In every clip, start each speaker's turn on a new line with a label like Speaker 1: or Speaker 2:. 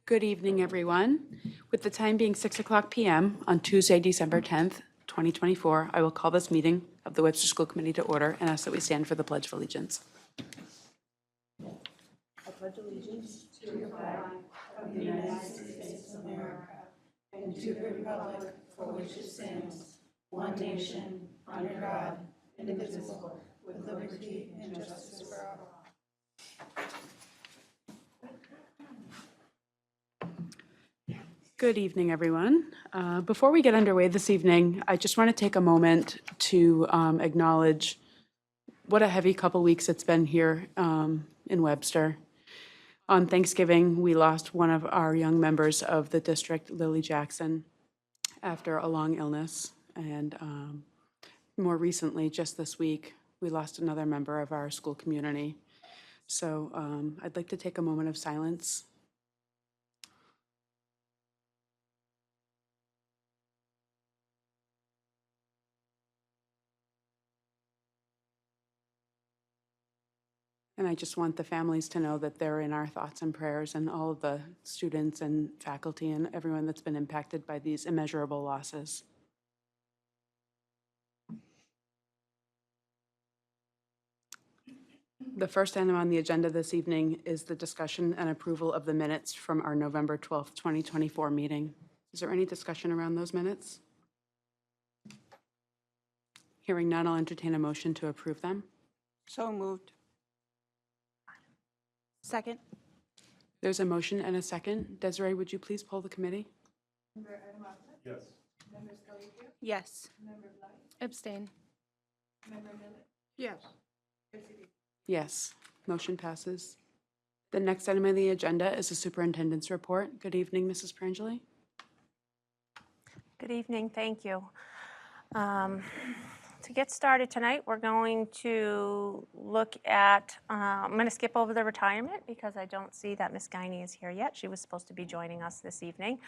Speaker 1: Good evening, everyone. With the time being 6:00 p.m. on Tuesday, December 10th, 2024, I will call this meeting of the Webster School Committee to order and ask that we stand for the Pledge of Allegiance. I pledge allegiance to the flag of the United States of America and to the republic for which it stands, one nation, under God, indivisible, with liberty and justice for all. Good evening, everyone. Before we get underway this evening, I just want to take a moment to acknowledge what a heavy couple weeks it's been here in Webster. On Thanksgiving, we lost one of our young members of the district, Lily Jackson, after a long illness. And more recently, just this week, we lost another member of our school community. So I'd like to take a moment of silence. And I just want the families to know that they're in our thoughts and prayers, and all of the students and faculty and everyone that's been impacted by these immeasurable losses. The first item on the agenda this evening is the discussion and approval of the minutes from our November 12th, 2024 meeting. Is there any discussion around those minutes? Hearing none, I'll entertain a motion to approve them.
Speaker 2: So moved. Second.
Speaker 1: There's a motion and a second. Desiree, would you please poll the committee?
Speaker 3: Yes.
Speaker 2: Yes.
Speaker 4: Abstain.
Speaker 2: Yes.
Speaker 1: Yes, motion passes. The next item on the agenda is the superintendent's report. Good evening, Mrs. Prangeli.
Speaker 4: Good evening, thank you. To get started tonight, we're going to look at, I'm going to skip over the retirement because I don't see that Ms. Guiney is here yet. She was supposed to be joining us this evening.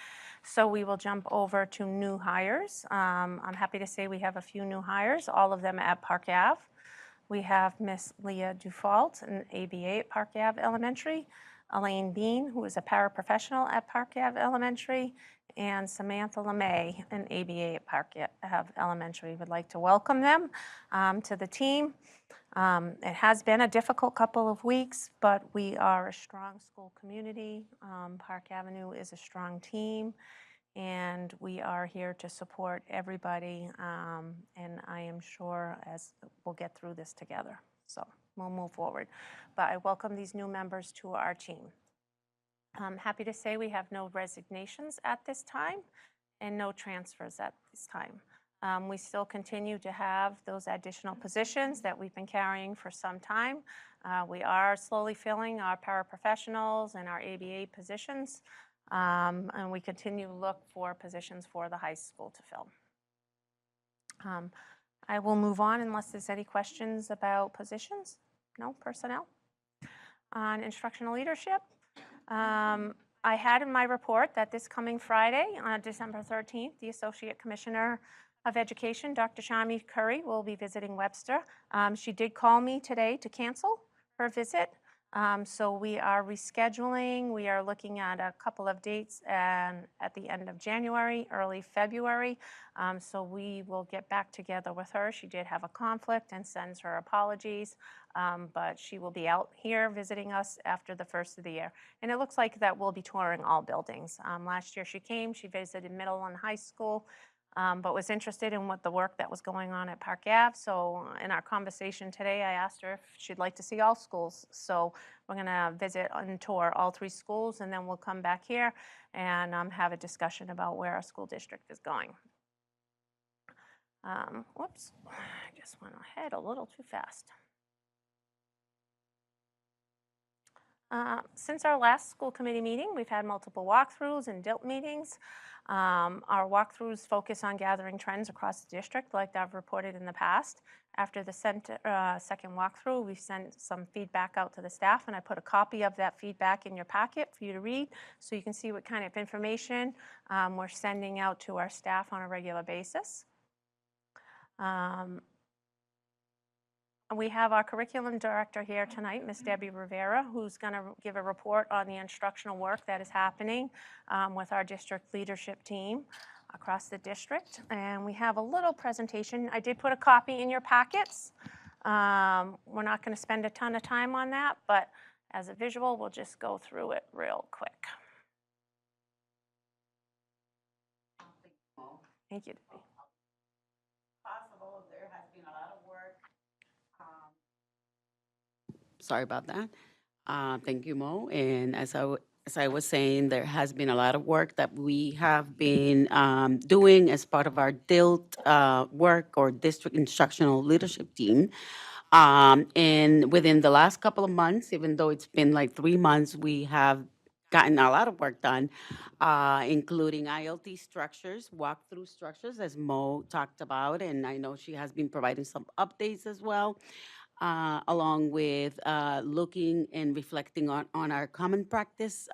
Speaker 4: So we will jump over to new hires. I'm happy to say we have a few new hires, all of them at Park Ave. We have Miss Leah Dufault, an ABA at Park Ave Elementary, Elaine Bean, who is a paraprofessional at Park Ave Elementary, and Samantha LeMay, an ABA at Park Ave Elementary. Would like to welcome them to the team. It has been a difficult couple of weeks, but we are a strong school community. Park Avenue is a strong team, and we are here to support everybody, and I am sure as we'll get through this together. So we'll move forward. But I welcome these new members to our team. I'm happy to say we have no resignations at this time and no transfers at this time. We still continue to have those additional positions that we've been carrying for some time. We are slowly filling our paraprofessionals and our ABA positions. And we continue to look for positions for the high school to fill. I will move on unless there's any questions about positions. No, personnel. On instructional leadership, I had in my report that this coming Friday, on December 13th, the Associate Commissioner of Education, Dr. Shami Curry, will be visiting Webster. She did call me today to cancel her visit. So we are rescheduling. We are looking at a couple of dates and at the end of January, early February. So we will get back together with her. She did have a conflict and sends her apologies, but she will be out here visiting us after the first of the year. And it looks like that we'll be touring all buildings. Last year she came, she visited middle and high school. But was interested in what the work that was going on at Park Ave. So in our conversation today, I asked her if she'd like to see all schools. So we're going to visit and tour all 3 schools, and then we'll come back here and have a discussion about where our school district is going. Whoops, I just went ahead a little too fast. Since our last school committee meeting, we've had multiple walkthroughs and DILT meetings. Our walkthroughs focus on gathering trends across the district, like I've reported in the past. After the second walkthrough, we sent some feedback out to the staff, and I put a copy of that feedback in your packet for you to read, so you can see what kind of information we're sending out to our staff on a regular basis. We have our curriculum director here tonight, Ms. Debbie Rivera, who's going to give a report on the instructional work that is happening with our district leadership team across the district. And we have a little presentation. I did put a copy in your packets. We're not going to spend a ton of time on that, but as a visual, we'll just go through it real quick. Thank you, Debbie.
Speaker 5: Possible. There has been a lot of work. Sorry about that. Thank you, Mo. And as I was saying, there has been a lot of work that we have been doing as part of our DILT work or District Instructional Leadership Team. And within the last couple of months, even though it's been like 3 months, we have gotten a lot of work done, including ILT structures, walkthrough structures, as Mo talked about, and I know she has been providing some updates as well, along with looking and reflecting on our common practice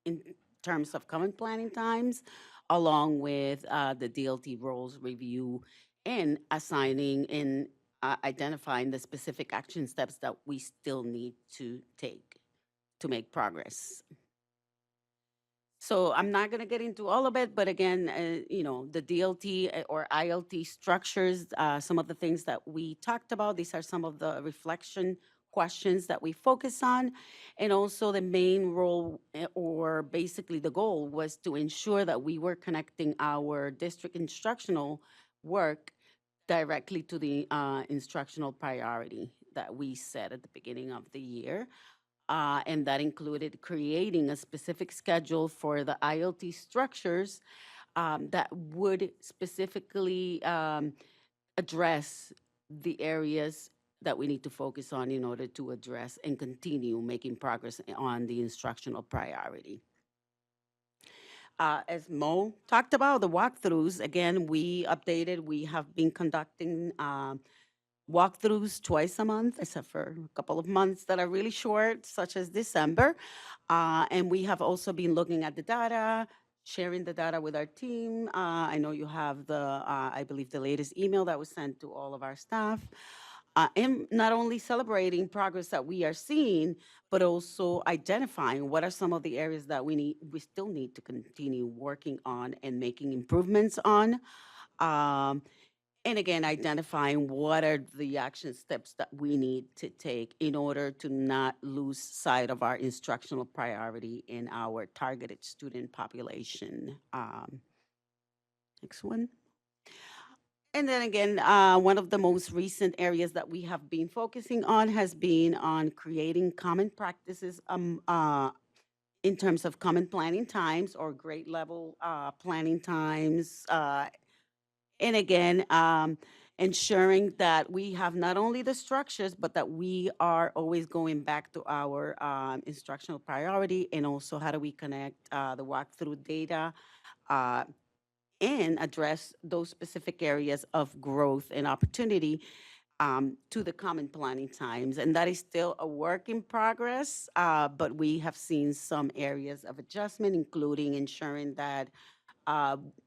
Speaker 5: in terms of common planning times, along with the DLT roles review and assigning and identifying the specific action steps that we still need to take to make progress. So I'm not going to get into all of it, but again, the DLT or ILT structures, some of the things that we talked about, these are some of the reflection questions that we focus on. And also the main role or basically the goal was to ensure that we were connecting our district instructional work directly to the instructional priority that we set at the beginning of the year. And that included creating a specific schedule for the ILT structures that would specifically address the areas that we need to focus on in order to address and continue making progress on the instructional priority. As Mo talked about, the walkthroughs, again, we have been conducting walkthroughs twice a month, except for a couple of months that are really short, such as December. And we have also been looking at the data, sharing the data with our team. I know you have I believe, the latest email that was sent to all of our staff. And not only celebrating progress that we are seeing, but also identifying what are some of the areas that we still need to continue working on and making improvements on. And again, identifying what are the action steps that we need to take in order to not lose sight of our instructional priority in our targeted student population. Next one. And then again, one of the most recent areas that we have been focusing on has been on creating common practices in terms of common planning times or grade level planning times. And again, ensuring that we have not only the structures, but that we are always going back to our instructional priority, and also how do we connect the walkthrough data and address those specific areas of growth and opportunity to the common planning times. And that is still a work in progress, but we have seen some areas of adjustment, including ensuring that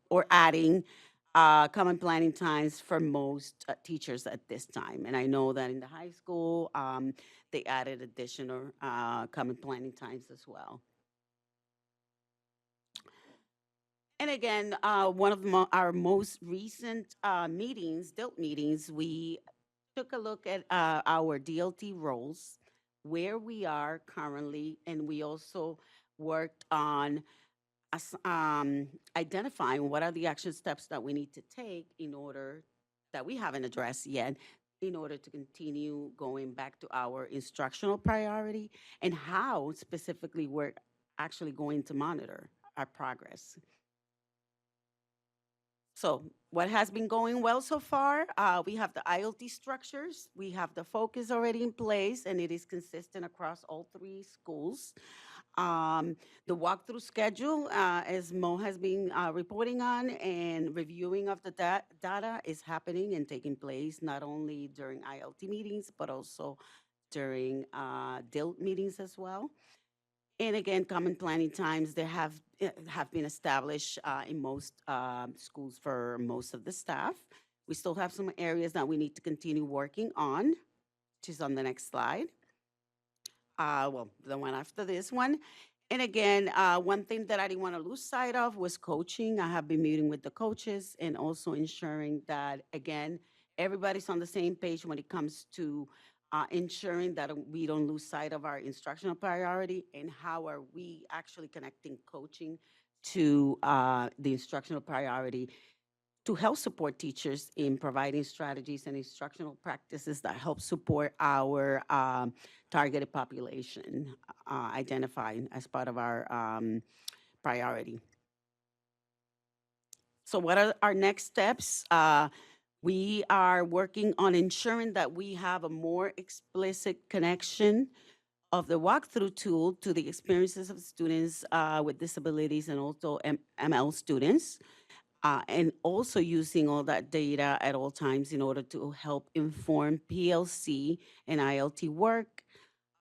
Speaker 5: or adding common planning times for most teachers at this time. And I know that in the high school, they added additional common planning times as well. And again, one of our most recent meetings, DILT meetings, we took a look at our DLT roles, where we are currently, and we also worked on identifying what are the action steps that we need to take in order, that we haven't addressed yet, in order to continue going back to our instructional priority, and how specifically we're actually going to monitor our progress. So what has been going well so far? We have the ILT structures. We have the focus already in place, and it is consistent across all 3 schools. The walkthrough schedule, as Mo has been reporting on, and reviewing of the data is happening and taking place not only during ILT meetings, but also during DILT meetings as well. And again, common planning times, they have been established in most schools for most of the staff. We still have some areas that we need to continue working on, which is on the next slide. Well, the one after this one. And again, one thing that I didn't want to lose sight of was coaching. I have been meeting with the coaches and also ensuring that, again, everybody's on the same page when it comes to ensuring that we don't lose sight of our instructional priority and how are we actually connecting coaching to the instructional priority to help support teachers in providing strategies and instructional practices that help support our targeted population identified as part of our priority. So what are our next steps? We are working on ensuring that we have a more explicit connection of the walkthrough tool to the experiences of students with disabilities and also ML students. And also using all that data at all times in order to help inform PLC and ILT work,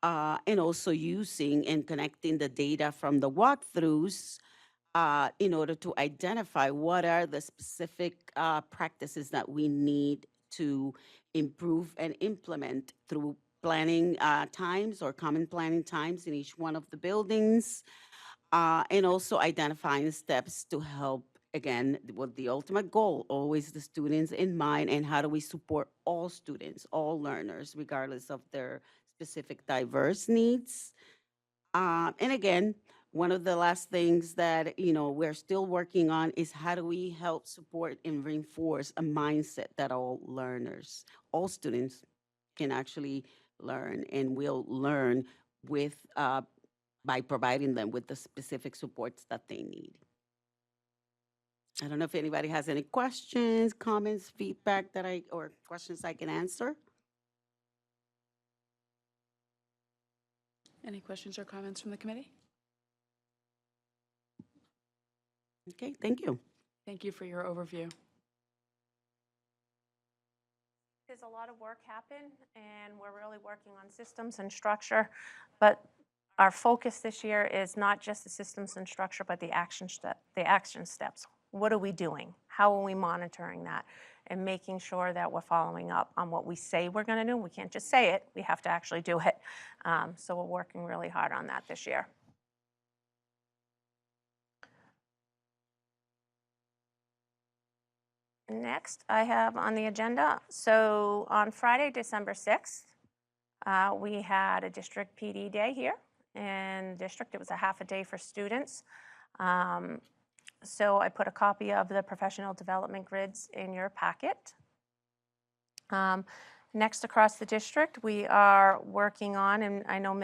Speaker 5: and also using and connecting the data from the walkthroughs in order to identify what are the specific practices that we need to improve and implement through planning times or common planning times in each one of the buildings, and also identifying steps to help, again, with the ultimate goal, always the students in mind, and how do we support all students, all learners, regardless of their specific diverse needs. And again, one of the last things that, we're still working on is how do we help support and reinforce a mindset that all learners, all students can actually learn and will learn with by providing them with the specific supports that they need. I don't know if anybody has any questions, comments, feedback or questions I can answer.
Speaker 1: Any questions or comments from the committee?
Speaker 5: Okay, thank you.
Speaker 1: Thank you for your overview.
Speaker 4: There's a lot of work happen, and we're really working on systems and structure, but our focus this year is not just the systems and structure, but the action steps. What are we doing? How are we monitoring that? And making sure that we're following up on what we say we're going to do. We can't just say it, we have to actually do it. So we're working really hard on that this year. Next, I have on the agenda, so on Friday, December 6th, we had a district PD day here in the district. It was a half a day for students. So I put a copy of the professional development grids in your packet. Next, across the district, we are working on, and I know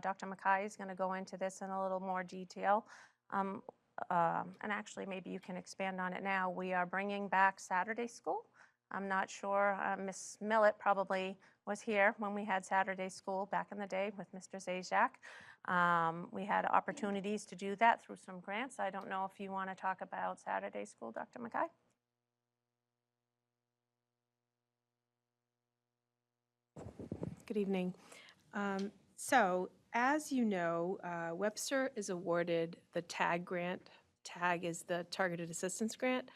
Speaker 4: Dr. Mackay is going to go into this in a little more detail, and actually maybe you can expand on it now. We are bringing back Saturday school. I'm not sure, Ms. Millett probably was here when we had Saturday school back in the day with Mr. Zajac. We had opportunities to do that through some grants. I don't know if you want to talk about Saturday school, Dr. Mackay?
Speaker 3: Good evening. So, as you know, Webster is awarded the TAG grant. TAG is the Targeted Assistance Grant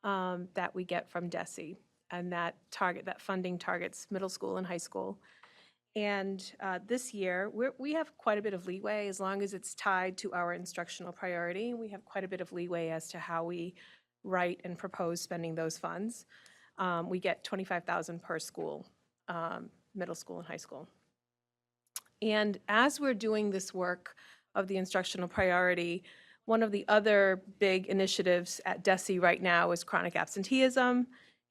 Speaker 3: that we get from DESE, and that funding targets middle school and high school. And this year, we have quite a bit of leeway as long as it's tied to our instructional priority. We have quite a bit of leeway as to how we write and propose spending those funds. We get $25,000 per school, middle school and high school. And as we're doing this work of the instructional priority, one of the other big initiatives at DESE right now is chronic absenteeism.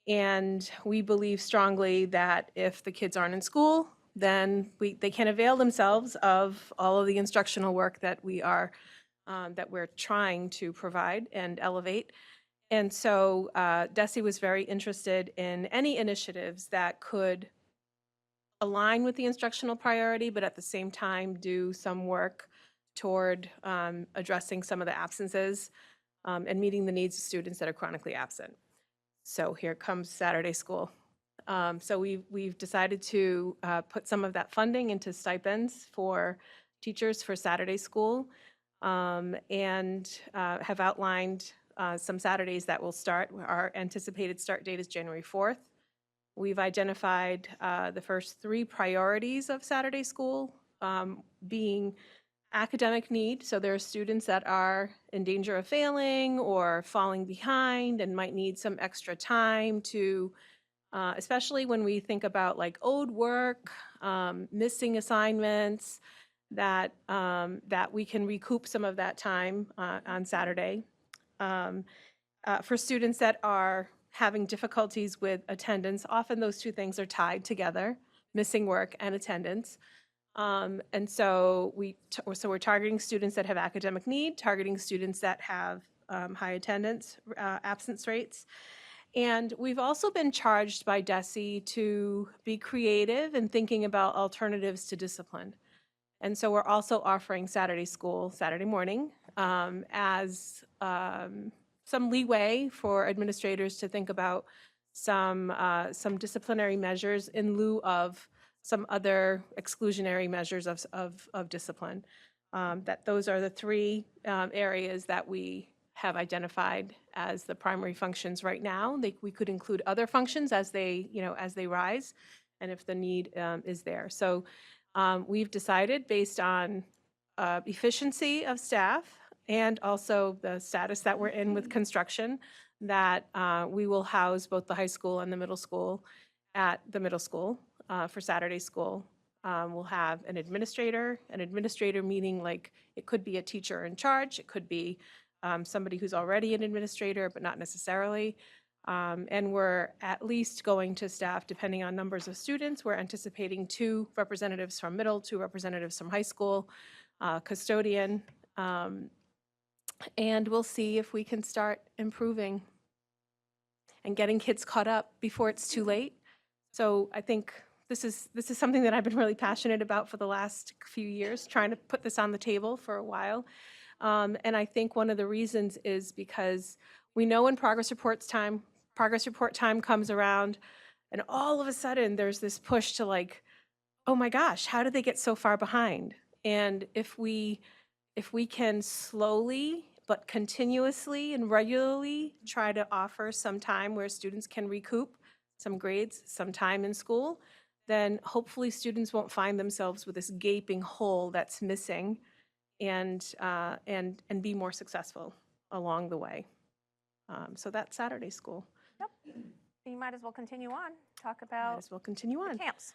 Speaker 3: And we believe strongly that if the kids aren't in school, then they can avail themselves of all of the instructional work that we're trying to provide and elevate. And so DESE was very interested in any initiatives that could align with the instructional priority, but at the same time do some work toward addressing some of the absences and meeting the needs of students that are chronically absent. So here comes Saturday school. So we've decided to put some of that funding into stipends for teachers for Saturday school, and have outlined some Saturdays that will start. Our anticipated start date is January 4th. We've identified the first 3 priorities of Saturday school, being academic need. So there are students that are in danger of failing or falling behind and might need some extra time to, especially when we think about like owed work, missing assignments, that we can recoup some of that time on Saturday. For students that are having difficulties with attendance, often those two things are tied together, missing work and attendance. And so we're targeting students that have academic need, targeting students that have high attendance, absence rates. And we've also been charged by DESE to be creative in thinking about alternatives to discipline. And so we're also offering Saturday school, Saturday morning, as some leeway for administrators to think about some disciplinary measures in lieu of some other exclusionary measures of discipline. That those are the 3 areas that we have identified as the primary functions right now. We could include other functions as they, as they rise, and if the need is there. So we've decided, based on efficiency of staff and also the status that we're in with construction, that we will house both the high school and the middle school at the middle school for Saturday school. We'll have an administrator meaning like it could be a teacher in charge, it could be somebody who's already an administrator, but not necessarily. And we're at least going to staff, depending on numbers of students, we're anticipating 2 representatives from middle, 2 representatives from high school, custodian, and we'll see if we can start improving and getting kids caught up before it's too late. So I think this is something that I've been really passionate about for the last few years, trying to put this on the table for a while. And I think one of the reasons is because we know when progress report time comes around, and all of a sudden there's this push to like, oh my gosh, how did they get so far behind? And if we can slowly but continuously and regularly try to offer some time where students can recoup some grades, some time in school, then hopefully students won't find themselves with this gaping hole that's missing, and be more successful along the way. So that's Saturday school.
Speaker 4: Yep. You might as well continue on. Talk
Speaker 3: Might
Speaker 4: about
Speaker 3: as well continue on.
Speaker 4: camps.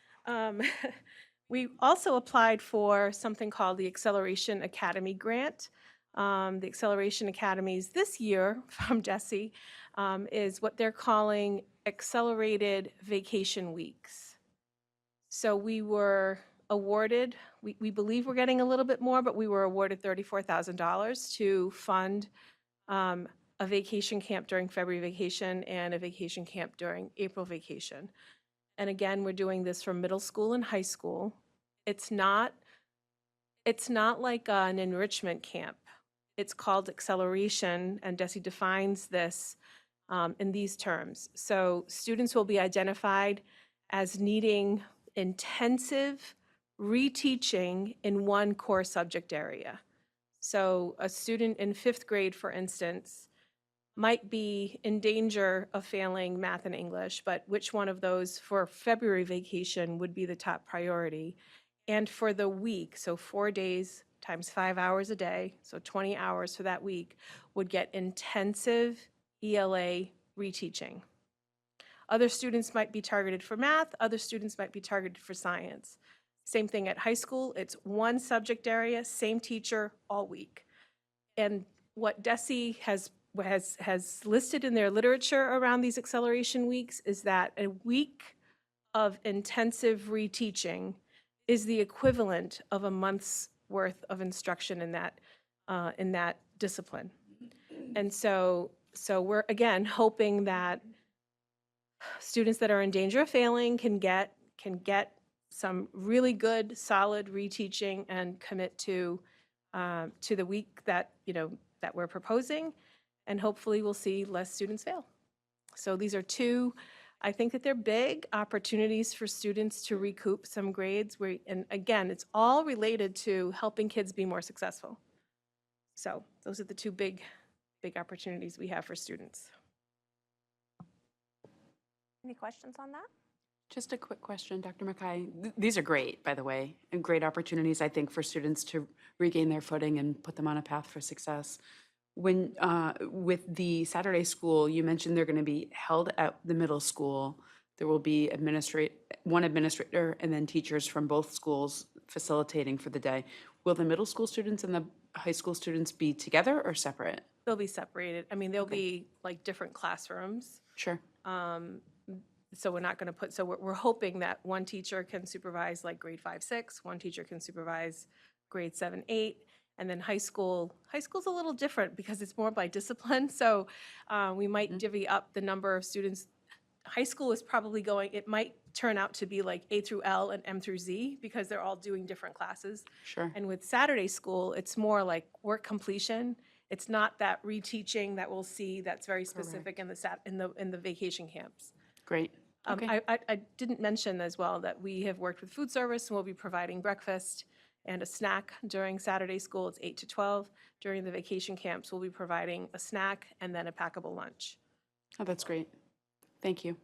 Speaker 3: We also applied for something called the Acceleration Academy Grant. The Acceleration Academies this year from DESE is what they're calling Accelerated Vacation Weeks. So we were awarded, we believe we're getting a little bit more, but we were awarded $34,000 to fund a vacation camp during February vacation and a vacation camp during April vacation. And again, we're doing this for middle school and high school. It's not like an enrichment camp. It's called acceleration, and DESE defines this in these terms. So students will be identified as needing intensive reteaching in one core subject area. So a student in 5th grade, for instance, might be in danger of failing math and English, but which one of those for February vacation would be the top priority? And for the week, so 4 days times 5 hours a day, so 20 hours for that week, would get intensive ELA reteaching. Other students might be targeted for math, other students might be targeted for science. Same thing at high school, it's one subject area, same teacher all week. And what DESE has listed in their literature around these acceleration weeks is that a week of intensive reteaching is the equivalent of a month's worth of instruction in that discipline. And so we're again hoping that students that are in danger of failing can get some really good, solid reteaching and commit to the week that that we're proposing, and hopefully we'll see less students fail. So these are 2, I think that they're big opportunities for students to recoup some grades, and again, it's all related to helping kids be more successful. So those are the 2 big big opportunities we have for students.
Speaker 4: Any questions on that?
Speaker 1: Just a quick question, Dr. Mackay. These are great, by the way, and great opportunities, I think, for students to regain their footing and put them on a path for success. When, with the Saturday school, you mentioned they're going to be held at the middle school. There will be one administrator and then teachers from both schools facilitating for the day. Will the middle school students and the high school students be together or separate?
Speaker 3: They'll be separated. I mean, they'll be like different classrooms.
Speaker 1: Sure.
Speaker 3: So we're not going to put, so we're hoping that one teacher can supervise like grade 5, 6, one teacher can supervise grade 7, 8, and then high school's a little different because it's more by discipline. So we might divvy up the number of students. High school is probably going, it might turn out to be like A through L and M through Z because they're all doing different classes.
Speaker 1: Sure.
Speaker 3: And with Saturday school, it's more like work completion. It's not that reteaching that we'll see that's very specific in the vacation camps.
Speaker 1: Great. Okay.
Speaker 3: I didn't mention as well that we have worked with food service and we'll be providing breakfast and a snack during Saturday school. It's 8 to 12. During the vacation camps, we'll be providing a snack and then a packable lunch.
Speaker 1: Oh, that's great. Thank you.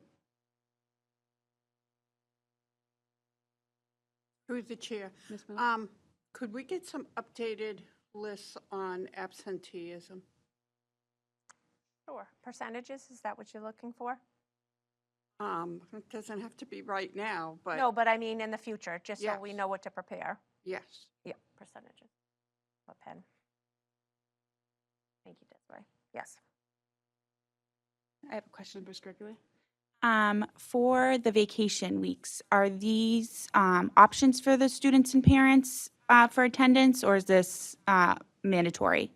Speaker 2: Through the chair.
Speaker 1: Ms. Miller?
Speaker 2: Could we get some updated lists on absenteeism?
Speaker 4: Sure. Percentages, is that what you're looking for?
Speaker 2: It doesn't have to be right now, but
Speaker 4: No, but I mean in the future, just so we
Speaker 2: Yes.
Speaker 4: know what to prepare.
Speaker 2: yes.
Speaker 4: Yeah, percentages. A pen. Thank you, Desiree. Yes.
Speaker 1: I have a question, Ms. Gregory.
Speaker 6: For the vacation weeks, are these options for the students and parents for attendance, or is this mandatory?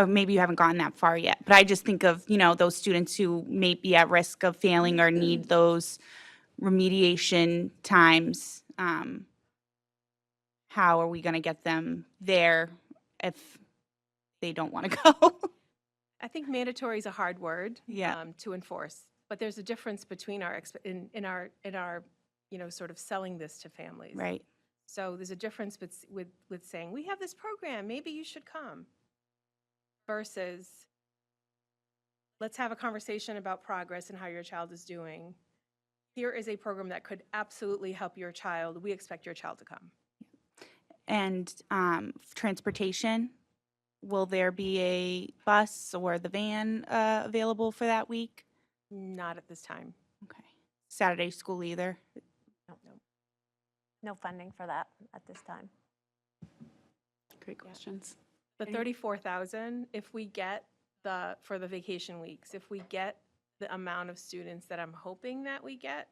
Speaker 6: Maybe you haven't gotten that far yet, but I just think of, those students who may be at risk of failing or need those remediation times. How are we going to get them there if they don't want to go?
Speaker 3: I think mandatory is a hard word
Speaker 6: Yeah.
Speaker 3: to enforce, but there's a difference between in our sort of selling this to families.
Speaker 6: Right.
Speaker 3: So there's a difference with saying, we have this program, maybe you should come, versus let's have a conversation about progress and how your child is doing. Here is a program that could absolutely help your child. We expect your child to come.
Speaker 6: And transportation, will there be a bus or the van available for that week?
Speaker 3: Not at this time.
Speaker 6: Okay. Saturday school either?
Speaker 3: No.
Speaker 4: No funding for that at this time.
Speaker 1: Great questions.
Speaker 3: The 34,000, if we get for the vacation weeks, if we get the amount of students that I'm hoping that we get,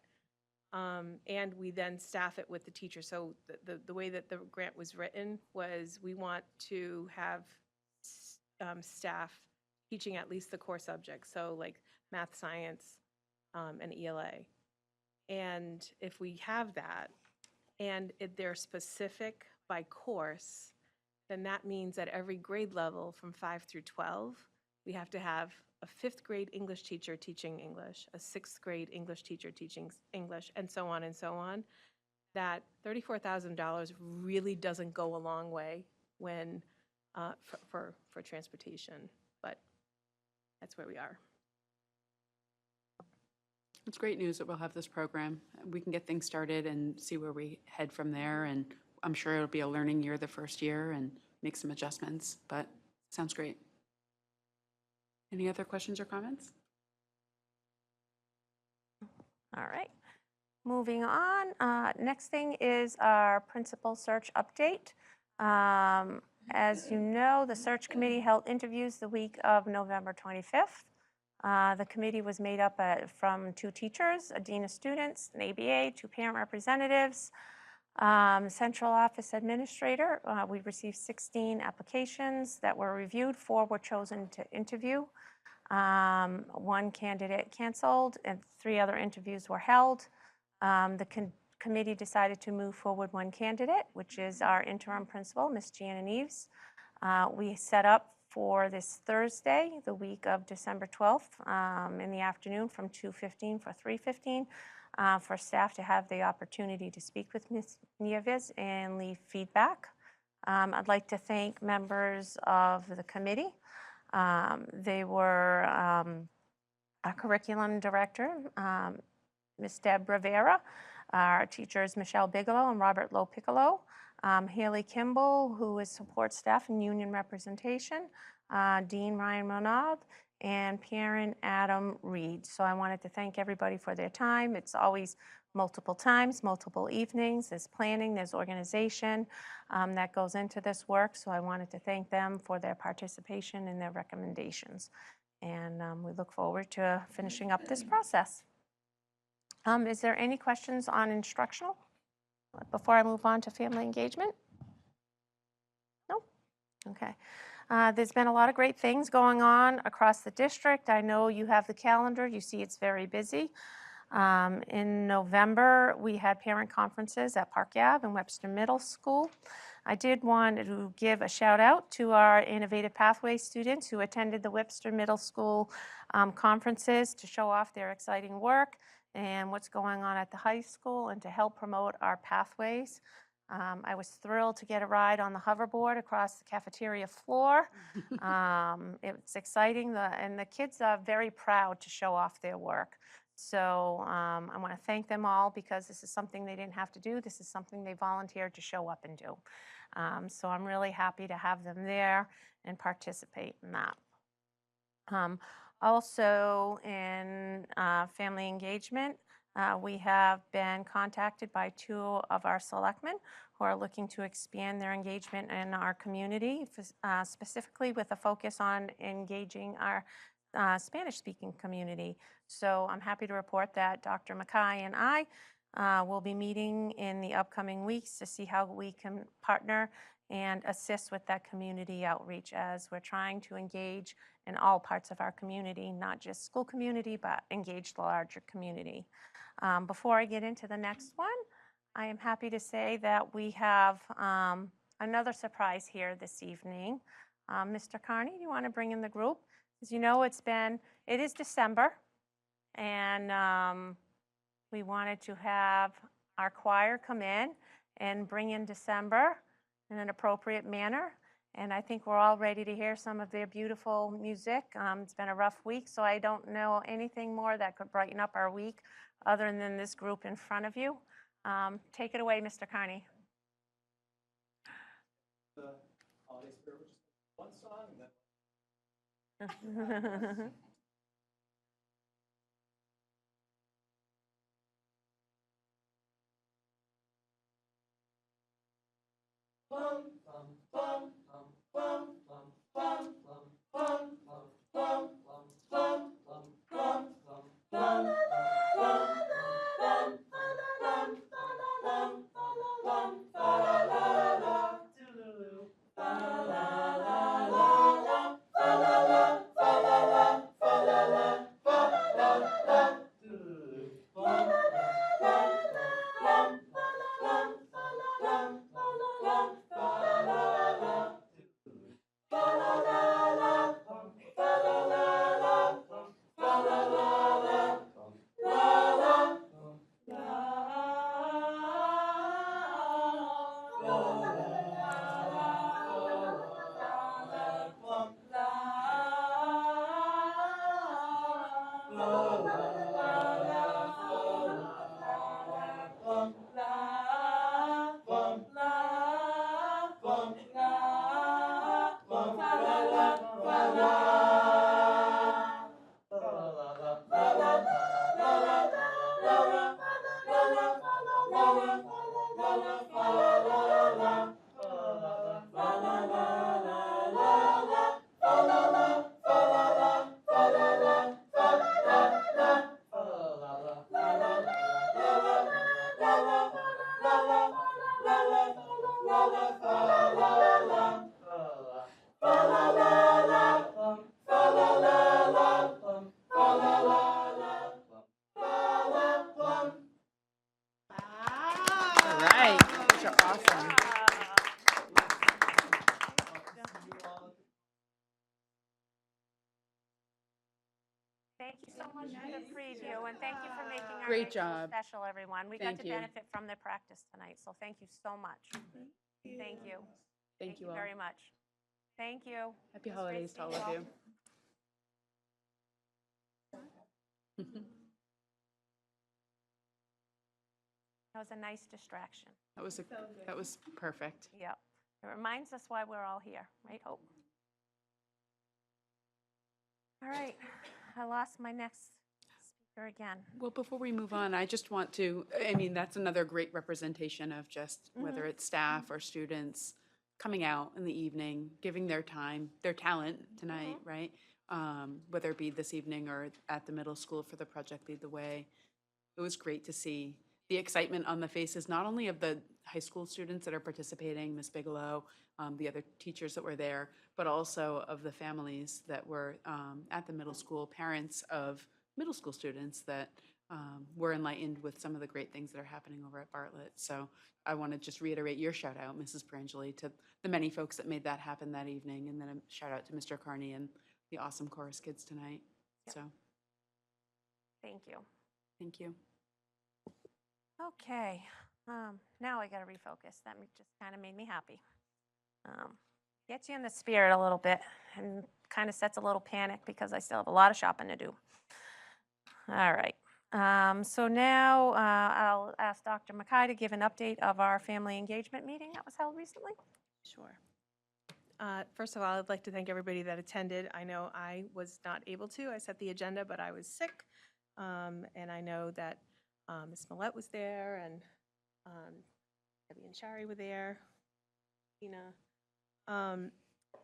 Speaker 3: and we then staff it with the teacher. So the way that the grant was written was we want to have staff teaching at least the core subjects, so like math, science, and ELA. And if we have that, and if they're specific by course, then that means at every grade level from 5 through 12, we have to have a 5th grade English teacher teaching English, a 6th grade English teacher teaching English, and so on and so on. That $34,000 really doesn't go a long way when for transportation, but that's where we are.
Speaker 1: It's great news that we'll have this program. We can get things started and see where we head from there. And I'm sure it'll be a learning year the first year and make some adjustments, but sounds great. Any other questions or comments?
Speaker 4: All right. Moving on, next thing is our principal search update. As you know, the search committee held interviews the week of November 25th. The committee was made up from 2 teachers, a dean of students, an ABA, 2 parent representatives, central office administrator. We received 16 applications that were reviewed. 4 were chosen to interview. 1 candidate canceled and 3 other interviews were held. The committee decided to move forward 1 candidate, which is our interim principal, Ms. Gianna Neves. We set up for this Thursday, the week of December 12th, in the afternoon from 2:15 for 3:15, for staff to have the opportunity to speak with Ms. Neves and leave feedback. I'd like to thank members of the committee. They were our curriculum director, Ms. Deb Rivera, our teachers Michelle Bigelow and Robert Lopiccolo, Haley Kimball, who is support staff and union representation, Dean Ryan Monod, and parent Adam Reed. So I wanted to thank everybody for their time. It's always multiple times, multiple evenings. There's planning, there's organization that goes into this work. So I wanted to thank them for their participation and their recommendations. And we look forward to finishing up this process. Is there any questions on instructional before I move on to family engagement? No? Okay. There's been a lot of great things going on across the district. I know you have the calendar. You see it's very busy. In November, we had parent conferences at Park Ave and Webster Middle School. I did want to give a shout out to our Innovative Pathways students who attended the Webster Middle School conferences to show off their exciting work and what's going on at the high school and to help promote our pathways. I was thrilled to get a ride on the hoverboard across the cafeteria floor. It's exciting, and the kids are very proud to show off their work. So I want to thank them all because this is something they didn't have to do. This is something they volunteered to show up and do. So I'm really happy to have them there and participate in that. Also in family engagement, we have been contacted by 2 of our selectmen who are looking to expand their engagement in our community, specifically with a focus on engaging our Spanish-speaking community. So I'm happy to report that Dr. Mackay and I will be meeting in the upcoming weeks to see how we can partner and assist with that community outreach as we're trying to engage in all parts of our community, not just school community, but engage the larger community. Before I get into the next one, I am happy to say that we have another surprise here this evening. Mr. Carney, do you want to bring in the group? As you know, it is December, and we wanted to have our choir come in and bring in December in an appropriate manner. And I think we're all ready to hear some of their beautiful music. It's been a rough week, so I don't know anything more that could brighten up our week other than this group in front of you. Take it away, Mr. Carney.
Speaker 7: The holiday spirit, which is one song, and then
Speaker 1: All right, these are awesome.
Speaker 4: Thank you so much for the preview, and thank you for making our
Speaker 1: Great
Speaker 4: night so
Speaker 1: job.
Speaker 4: special, everyone. We got
Speaker 1: Thank
Speaker 4: to
Speaker 1: you.
Speaker 4: benefit from their practice tonight, so thank you so much. Thank you.
Speaker 1: Thank you all.
Speaker 4: very much. Thank you.
Speaker 1: Happy
Speaker 4: It was great
Speaker 1: holidays to
Speaker 4: seeing
Speaker 1: all of you.
Speaker 4: That was a nice distraction.
Speaker 1: That was perfect.
Speaker 4: Yep. It reminds us why we're all here, right, Hope? All right, I lost my next speaker again.
Speaker 1: Well, before we move on, I just want to, I mean, that's another great representation of just whether it's staff or students coming out in the evening, giving their time, their talent tonight, right? Whether it be this evening or at the middle school for the Project Lead the Way. It was great to see the excitement on the faces, not only of the high school students that are participating, Ms. Bigelow, the other teachers that were there, but also of the families that were at the middle school, parents of middle school students that were enlightened with some of the great things that are happening over at Bartlett. So I want to just reiterate your shout out, Mrs. Perangeli, to the many folks that made that happen that evening, and then a shout out to Mr. Carney and the awesome chorus kids tonight. So
Speaker 4: Thank you.
Speaker 1: thank you.
Speaker 4: Okay, now I got to refocus. That just kind of made me happy. Gets you in the spirit a little bit and kind of sets a little panic because I still have a lot of shopping to do. All right. So now I'll ask Dr. Mackay to give an update of our family engagement meeting that was held recently.
Speaker 3: Sure. First of all, I'd like to thank everybody that attended. I know I was not able to. I set the agenda, but I was sick. And I know that Ms. Millette was there, and Debbie and Shari were there, Tina.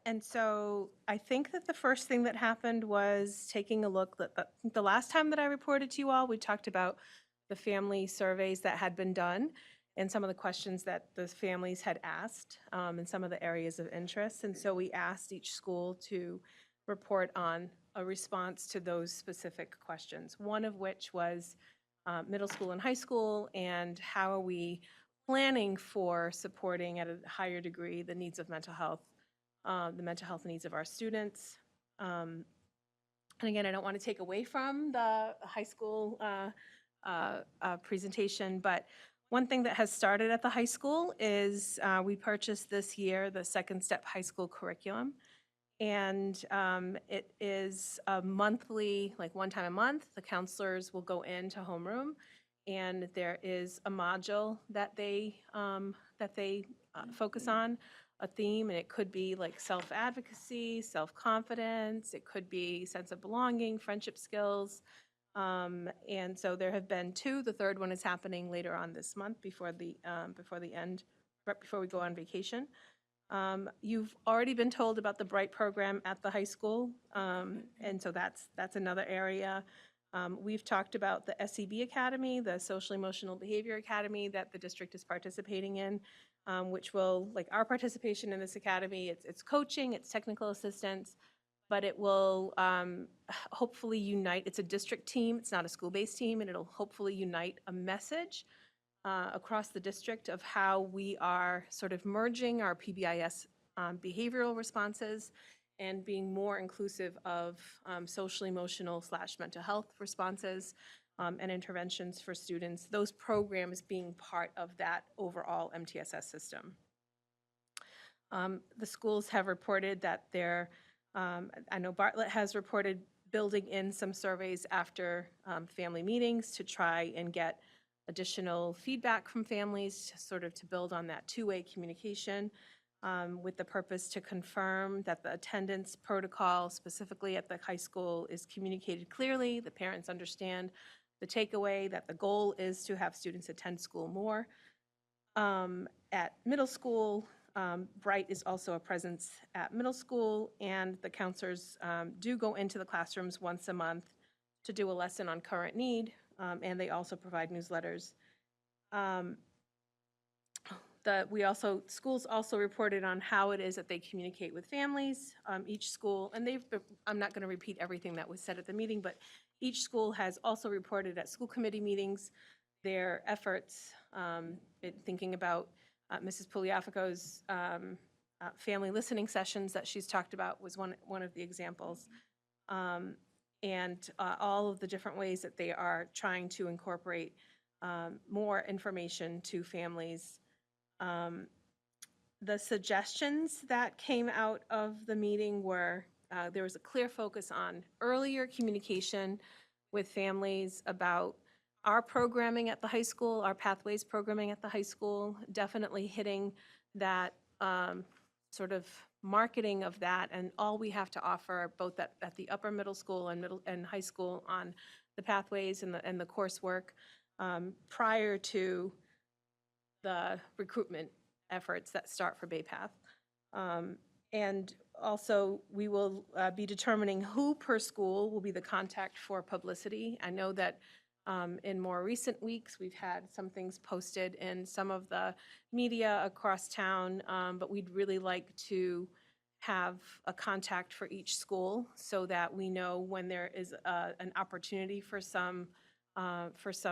Speaker 3: And so I think that the first thing that happened was taking a look. The last time that I reported to you all, we talked about the family surveys that had been done and some of the questions that the families had asked and some of the areas of interest. And so we asked each school to report on a response to those specific questions, one of which was middle school and high school, and how are we planning for supporting at a higher degree the needs of mental health, the mental health needs of our students. And again, I don't want to take away from the high school presentation, but one thing that has started at the high school is we purchased this year the Second Step High School curriculum. And it is a monthly, like one time a month, the counselors will go into homeroom, and there is a module that they focus on, a theme, and it could be like self-advocacy, self-confidence, it could be sense of belonging, friendship skills. And so there have been two. The third one is happening later on this month before the end, right before we go on vacation. You've already been told about the Bright program at the high school, and so that's another area. We've talked about the SEB Academy, the Social Emotional Behavior Academy that the district is participating in, which will, like our participation in this academy, it's coaching, it's technical assistance, but it will hopefully unite. It's a district team, it's not a school-based team, and it'll hopefully unite a message across the district of how we are sort of merging our PBIS behavioral responses and being more inclusive of social, emotional / mental health responses and interventions for students, those programs being part of that overall MTSS system. The schools have reported that I know Bartlett has reported building in some surveys after family meetings to try and get additional feedback from families, sort of to build on that two-way communication with the purpose to confirm that the attendance protocol specifically at the high school is communicated clearly, the parents understand the takeaway, that the goal is to have students attend school more. At middle school, Bright is also a presence at middle school, and the counselors do go into the classrooms once a month to do a lesson on current need, and they also provide newsletters. Schools also reported on how it is that they communicate with families. Each school, and I'm not going to repeat everything that was said at the meeting, but each school has also reported at school committee meetings their efforts, thinking about Mrs. Pugliafico's family listening sessions that she's talked about was one of the examples. And all of the different ways that they are trying to incorporate more information to families. The suggestions that came out of the meeting were, there was a clear focus on earlier communication with families about our programming at the high school, our Pathways programming at the high school, definitely hitting that sort of marketing of that and all we have to offer, both at the upper middle school and middle and high school on the Pathways and the coursework prior to the recruitment efforts that start for Bay Path. And also, we will be determining who per school will be the contact for publicity. I know that in more recent weeks, we've had some things posted in some of the media across town, but we'd really like to have a contact for each school so that we know when there is an opportunity for some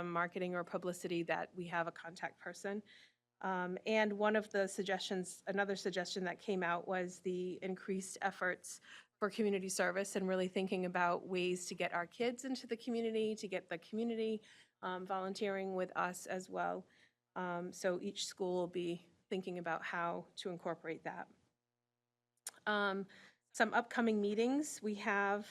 Speaker 3: marketing or publicity that we have a contact person. And one of the suggestions, another suggestion that came out was the increased efforts for community service and really thinking about ways to get our kids into the community, to get the community volunteering with us as well. So each school will be thinking about how to incorporate that. Some upcoming meetings we have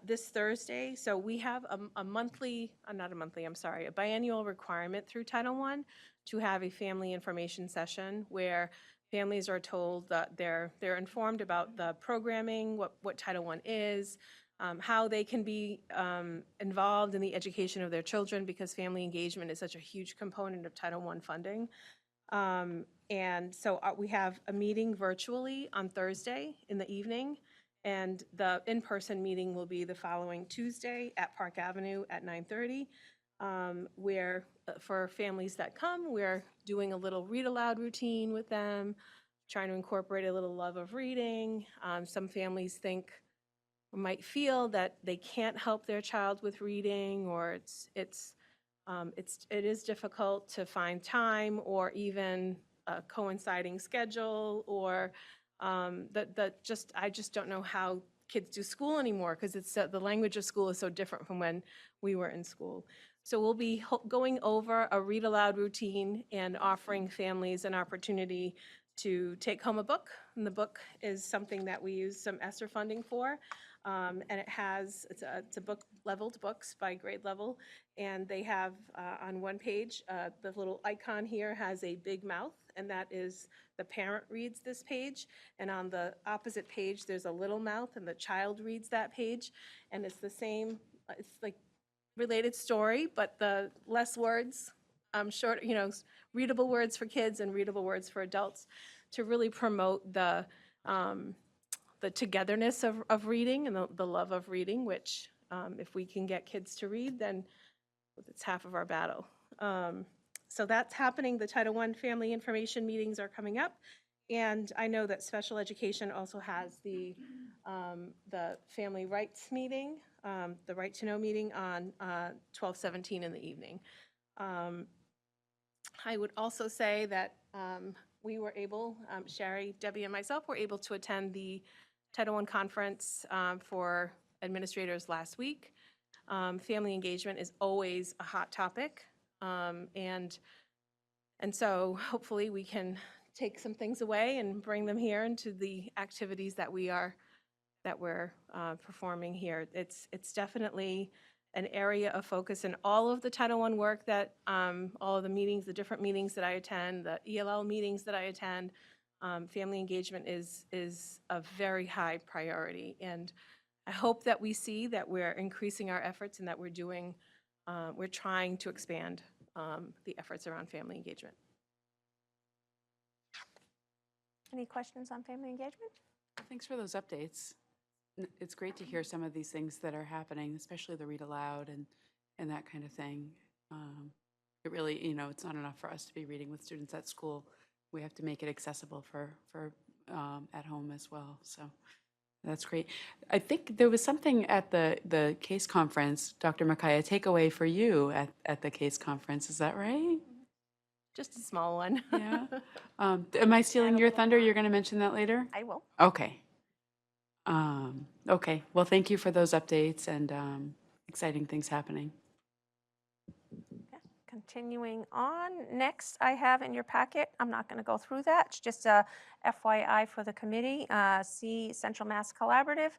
Speaker 3: this Thursday. So we have a monthly, not a monthly, I'm sorry, a biannual requirement through Title I to have a family information session where families are told that they're informed about the programming, what Title I is, how they can be involved in the education of their children because family engagement is such a huge component of Title I funding. And so we have a meeting virtually on Thursday in the evening, and the in-person meeting will be the following Tuesday at Park Avenue at 9:30, where for families that come, we're doing a little read aloud routine with them, trying to incorporate a little love of reading. Some families might feel that they can't help their child with reading, or it is difficult to find time or even a coinciding schedule, or I just don't know how kids do school anymore because it's the language of school is so different from when we were in school. So we'll be going over a read aloud routine and offering families an opportunity to take home a book. And the book is something that we use some ESSER funding for. And it's a book, leveled books by grade level. And they have on one page, the little icon here has a big mouth, and that is the parent reads this page. And on the opposite page, there's a little mouth, and the child reads that page. And it's the same, it's like related story, but the less words, short, readable words for kids and readable words for adults to really promote the togetherness of reading and the love of reading, which if we can get kids to read, then it's half of our battle. So that's happening. The Title I family information meetings are coming up. And I know that special education also has the family rights meeting, the Right to Know meeting on 12/17 in the evening. I would also say that we were able, Sherry, Debbie, and myself were able to attend the Title I conference for administrators last week. Family engagement is always a hot topic. And so hopefully we can take some things away and bring them here into the activities that we're performing here. It's definitely an area of focus in all of the Title I work that, all of the meetings, the different meetings that I attend, the ELL meetings that I attend. Family engagement is a very high priority. And I hope that we see that we're increasing our efforts and that we're trying to expand the efforts around family engagement.
Speaker 4: Any questions on family engagement?
Speaker 1: Thanks for those updates. It's great to hear some of these things that are happening, especially the read aloud and that kind of thing. It really, it's not enough for us to be reading with students at school. We have to make it accessible for at home as well. So that's great. I think there was something at the CASE conference, Dr. Mackay, a takeaway for you at the CASE conference. Is that right?
Speaker 3: Just a small one.
Speaker 1: Yeah. Am I stealing your thunder? You're going to mention that later?
Speaker 4: I will.
Speaker 1: Okay. Okay. Well, thank you for those updates and exciting things happening.
Speaker 4: Yeah. continuing on, next I have in your packet, I'm not going to go through that, it's just a FYI for the committee. Central Mass Collaborative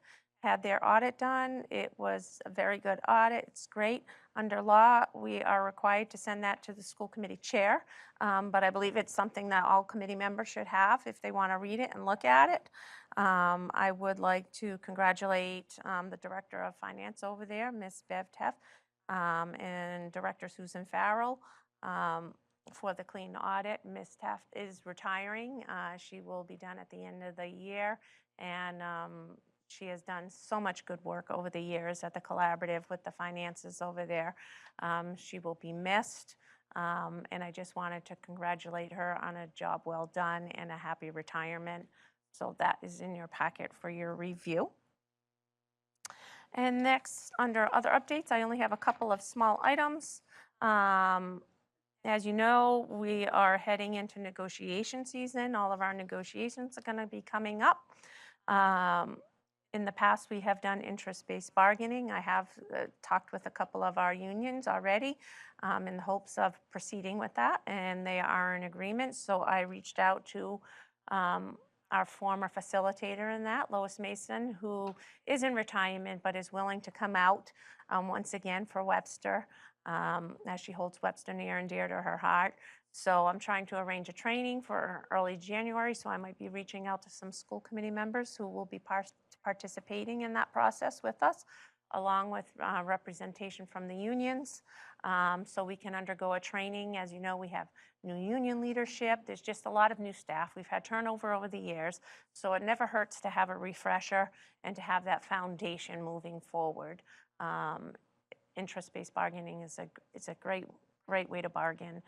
Speaker 4: had their audit done. It was a very good audit. It's great. Under law, we are required to send that to the school committee chair, but I believe it's something that all committee members should have if they want to read it and look at it. I would like to congratulate the Director of Finance over there, Ms. Bev Teff, and Director Susan Farrell for the clean audit. Ms. Teff is retiring. She will be done at the end of the year, and she has done so much good work over the years at the collaborative with the finances over there. She will be missed, and I just wanted to congratulate her on a job well done and a happy retirement. So that is in your packet for your review. And next, under other updates, I only have a couple of small items. As you know, we are heading into negotiation season. All of our negotiations are going to be coming up. In the past, we have done interest-based bargaining. I have talked with a couple of our unions already in the hopes of proceeding with that, and they are in agreement. So I reached out to our former facilitator in that, Lois Mason, who is in retirement but is willing to come out once again for Webster, as she holds Webster near and dear to her heart. So I'm trying to arrange a training for early January, so I might be reaching out to some school committee members who will be participating in that process with us, along with representation from the unions, so we can undergo a training. As you know, we have new union leadership. There's just a lot of new staff. We've had turnover over the years, so it never hurts to have a refresher and to have that foundation moving forward. Interest-based bargaining is a great way to bargain.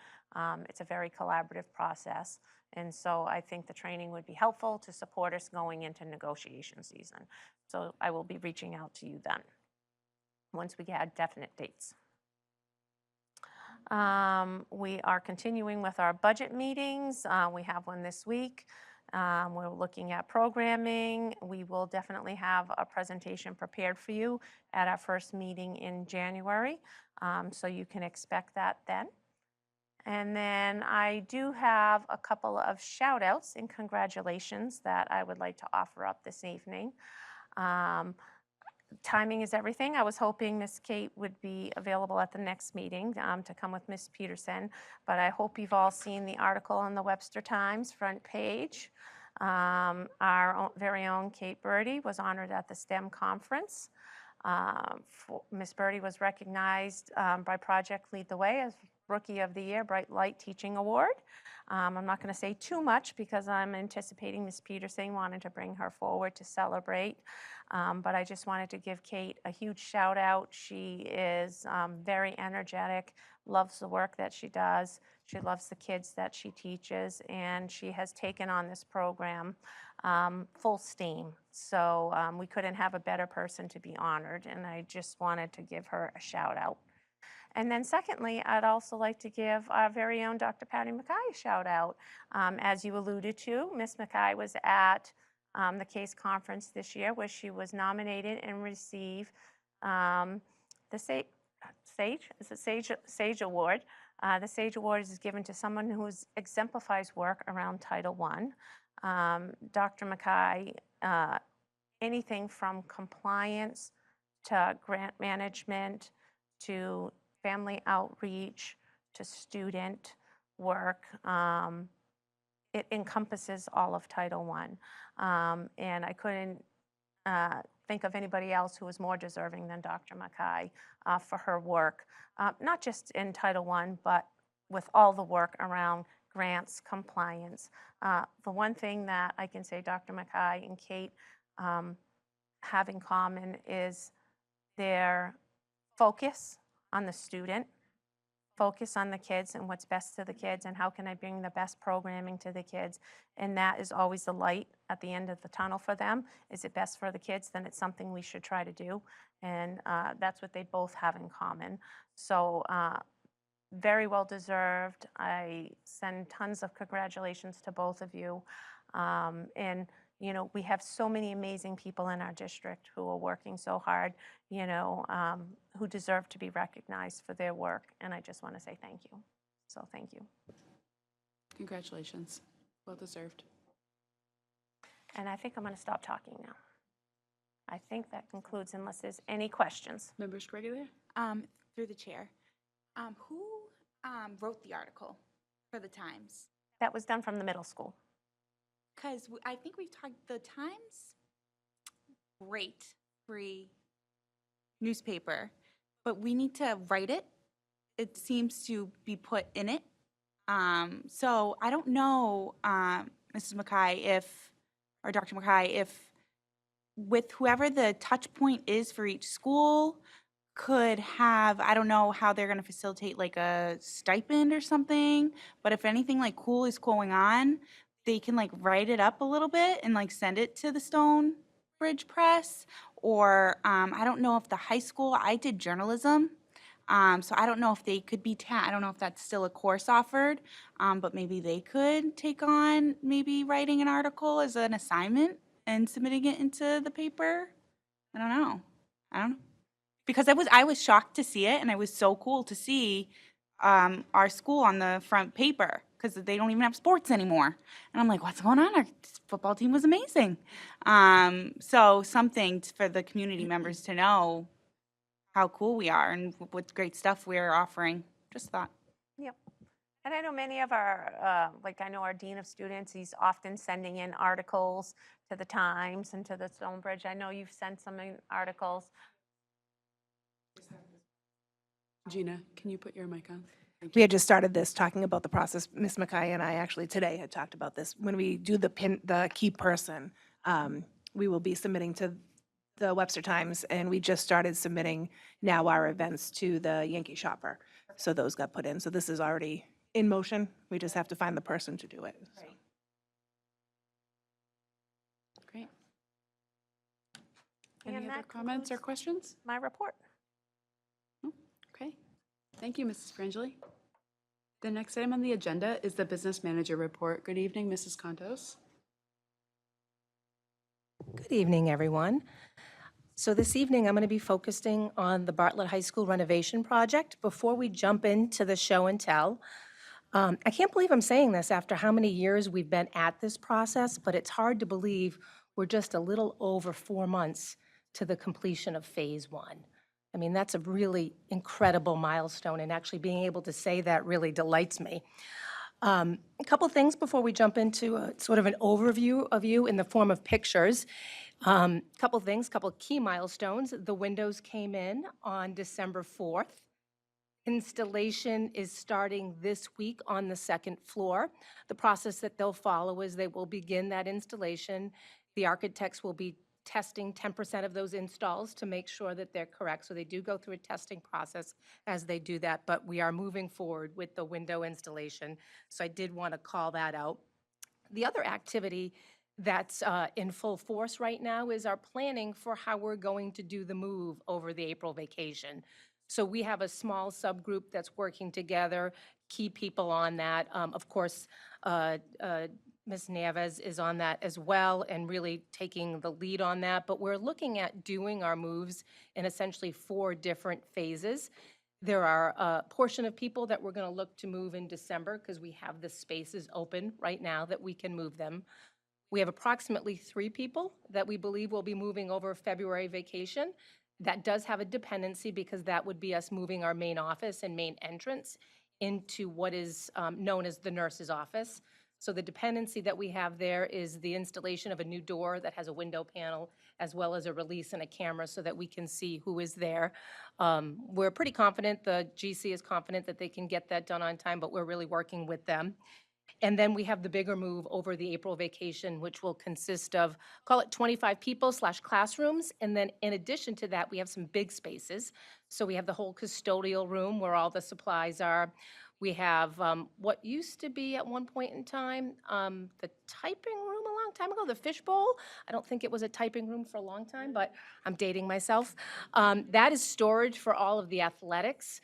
Speaker 4: It's a very collaborative process. And so I think the training would be helpful to support us going into negotiation season. So I will be reaching out to you then, once we get definite dates. We are continuing with our budget meetings. We have one this week. We're looking at programming. We will definitely have a presentation prepared for you at our first meeting in January. So you can expect that then. And then I do have a couple of shout outs and congratulations that I would like to offer up this evening. Timing is everything. I was hoping Miss Kate would be available at the next meeting to come with Miss Peterson, but I hope you've all seen the article on the Webster Times front page. Our very own Kate Birdie was honored at the STEM conference. Miss Birdie was recognized by Project Lead the Way as Rookie of the Year, Bright Light Teaching Award. I'm not going to say too much because I'm anticipating Miss Peterson wanted to bring her forward to celebrate. But I just wanted to give Kate a huge shout out. She is very energetic, loves the work that she does. She loves the kids that she teaches, and she has taken on this program full steam. So we couldn't have a better person to be honored, and I just wanted to give her a shout out. And then secondly, I'd also like to give our very own Dr. Patty Mackay a shout out. As you alluded to, Miss Mackay was at the CASE conference this year, where she was nominated and received the SAGE Award. The SAGE Award is given to someone who exemplifies work around Title I. Dr. Mackay, anything from compliance to grant management to family outreach to student work, it encompasses all of Title I. And I couldn't think of anybody else who was more deserving than Dr. Mackay for her work, not just in Title I, but with all the work around grants, compliance. The one thing that I can say Dr. Mackay and Kate have in common is their focus on the student, focus on the kids and what's best to the kids and how can I bring the best programming to the kids. And that is always the light at the end of the tunnel for them. Is it best for the kids? Then it's something we should try to do. And that's what they both have in common. So very well deserved. I send tons of congratulations to both of you. And you know, we have so many amazing people in our district who are working so hard, you know, who deserve to be recognized for their work. And I just want to say thank you. So thank you.
Speaker 1: Congratulations. Well deserved.
Speaker 4: And I think I'm going to stop talking now. I think that concludes unless there's any questions.
Speaker 1: Member Scrigglia?
Speaker 6: Through the chair, who wrote the article for the Times?
Speaker 4: That was done from the middle school.
Speaker 6: Because I think we've talked, the Times, great free newspaper, but we need to write it. It seems to be put in it. So I don't know, Mrs. Mackay, or Dr. Mackay, if with whoever the touch point is for each school could have, I don't know how they're going to facilitate like a stipend or something, but if anything like cool is going on, they can like write it up a little bit and like send it to the Stonebridge Press. Or I don't know if the high school, I did journalism. So I don't know if they could be, I don't know if that's still a course offered, but maybe they could take on maybe writing an article as an assignment and submitting it into the paper. I don't know. Because I was shocked to see it, and it was so cool to see our school on the front paper because they don't even have sports anymore. And I'm like, what's going on? Our football team was amazing. So something for the community members to know how cool we are and what great stuff we're offering. Just thought.
Speaker 4: Yep. And I know many of our, like I know our Dean of Students, he's often sending in articles to the Times and to the Stonebridge. I know you've sent some articles.
Speaker 1: Gina, can you put your mic on?
Speaker 8: We had just started this, talking about the process. Ms. Mackay and I actually today had talked about this. When we do the key person, we will be submitting to the Webster Times, and we just started submitting now our events to the Yankee Shopper. So those got put in. So this is already in motion. We just have to find the person to do it. So.
Speaker 1: Great.
Speaker 4: And
Speaker 1: Any other
Speaker 4: that
Speaker 1: comments or
Speaker 4: concludes
Speaker 1: questions?
Speaker 4: my report.
Speaker 1: Okay. Thank you, Mrs. Frangeli. The next item on the agenda is the business manager report. Good evening, Mrs. Contos.
Speaker 9: Good evening, everyone. So this evening, I'm going to be focusing on the Bartlett High School renovation project. Before we jump into the show and tell, I can't believe I'm saying this after how many years we've been at this process, but it's hard to believe we're just a little over 4 months to the completion of Phase 1. I mean, that's a really incredible milestone, and actually being able to say that really delights me. A couple things before we jump into sort of an overview of you in the form of pictures. Couple things, couple key milestones. The windows came in on December 4th. Installation is starting this week on the second floor. The process that they'll follow is they will begin that installation. The architects will be testing 10% of those installs to make sure that they're correct. So they do go through a testing process as they do that, but we are moving forward with the window installation. So I did want to call that out. The other activity that's in full force right now is our planning for how we're going to do the move over the April vacation. So we have a small subgroup that's working together, key people on that. Of course, Ms. Nieves is on that as well and really taking the lead on that. But we're looking at doing our moves in essentially 4 different phases. There are a portion of people that we're going to look to move in December because we have the spaces open right now that we can move them. We have approximately 3 people that we believe will be moving over February vacation. That does have a dependency because that would be us moving our main office and main entrance into what is known as the nurse's office. So the dependency that we have there is the installation of a new door that has a window panel as well as a release and a camera so that we can see who is there. We're pretty confident, the GC is confident that they can get that done on time, but we're really working with them. And then we have the bigger move over the April vacation, which will consist of, call it 25 people / classrooms. And then in addition to that, we have some big spaces. So we have the whole custodial room where all the supplies are. We have what used to be at one point in time, the typing room a long time ago, the fishbowl. I don't think it was a typing room for a long time, but I'm dating myself. That is storage for all of the athletics.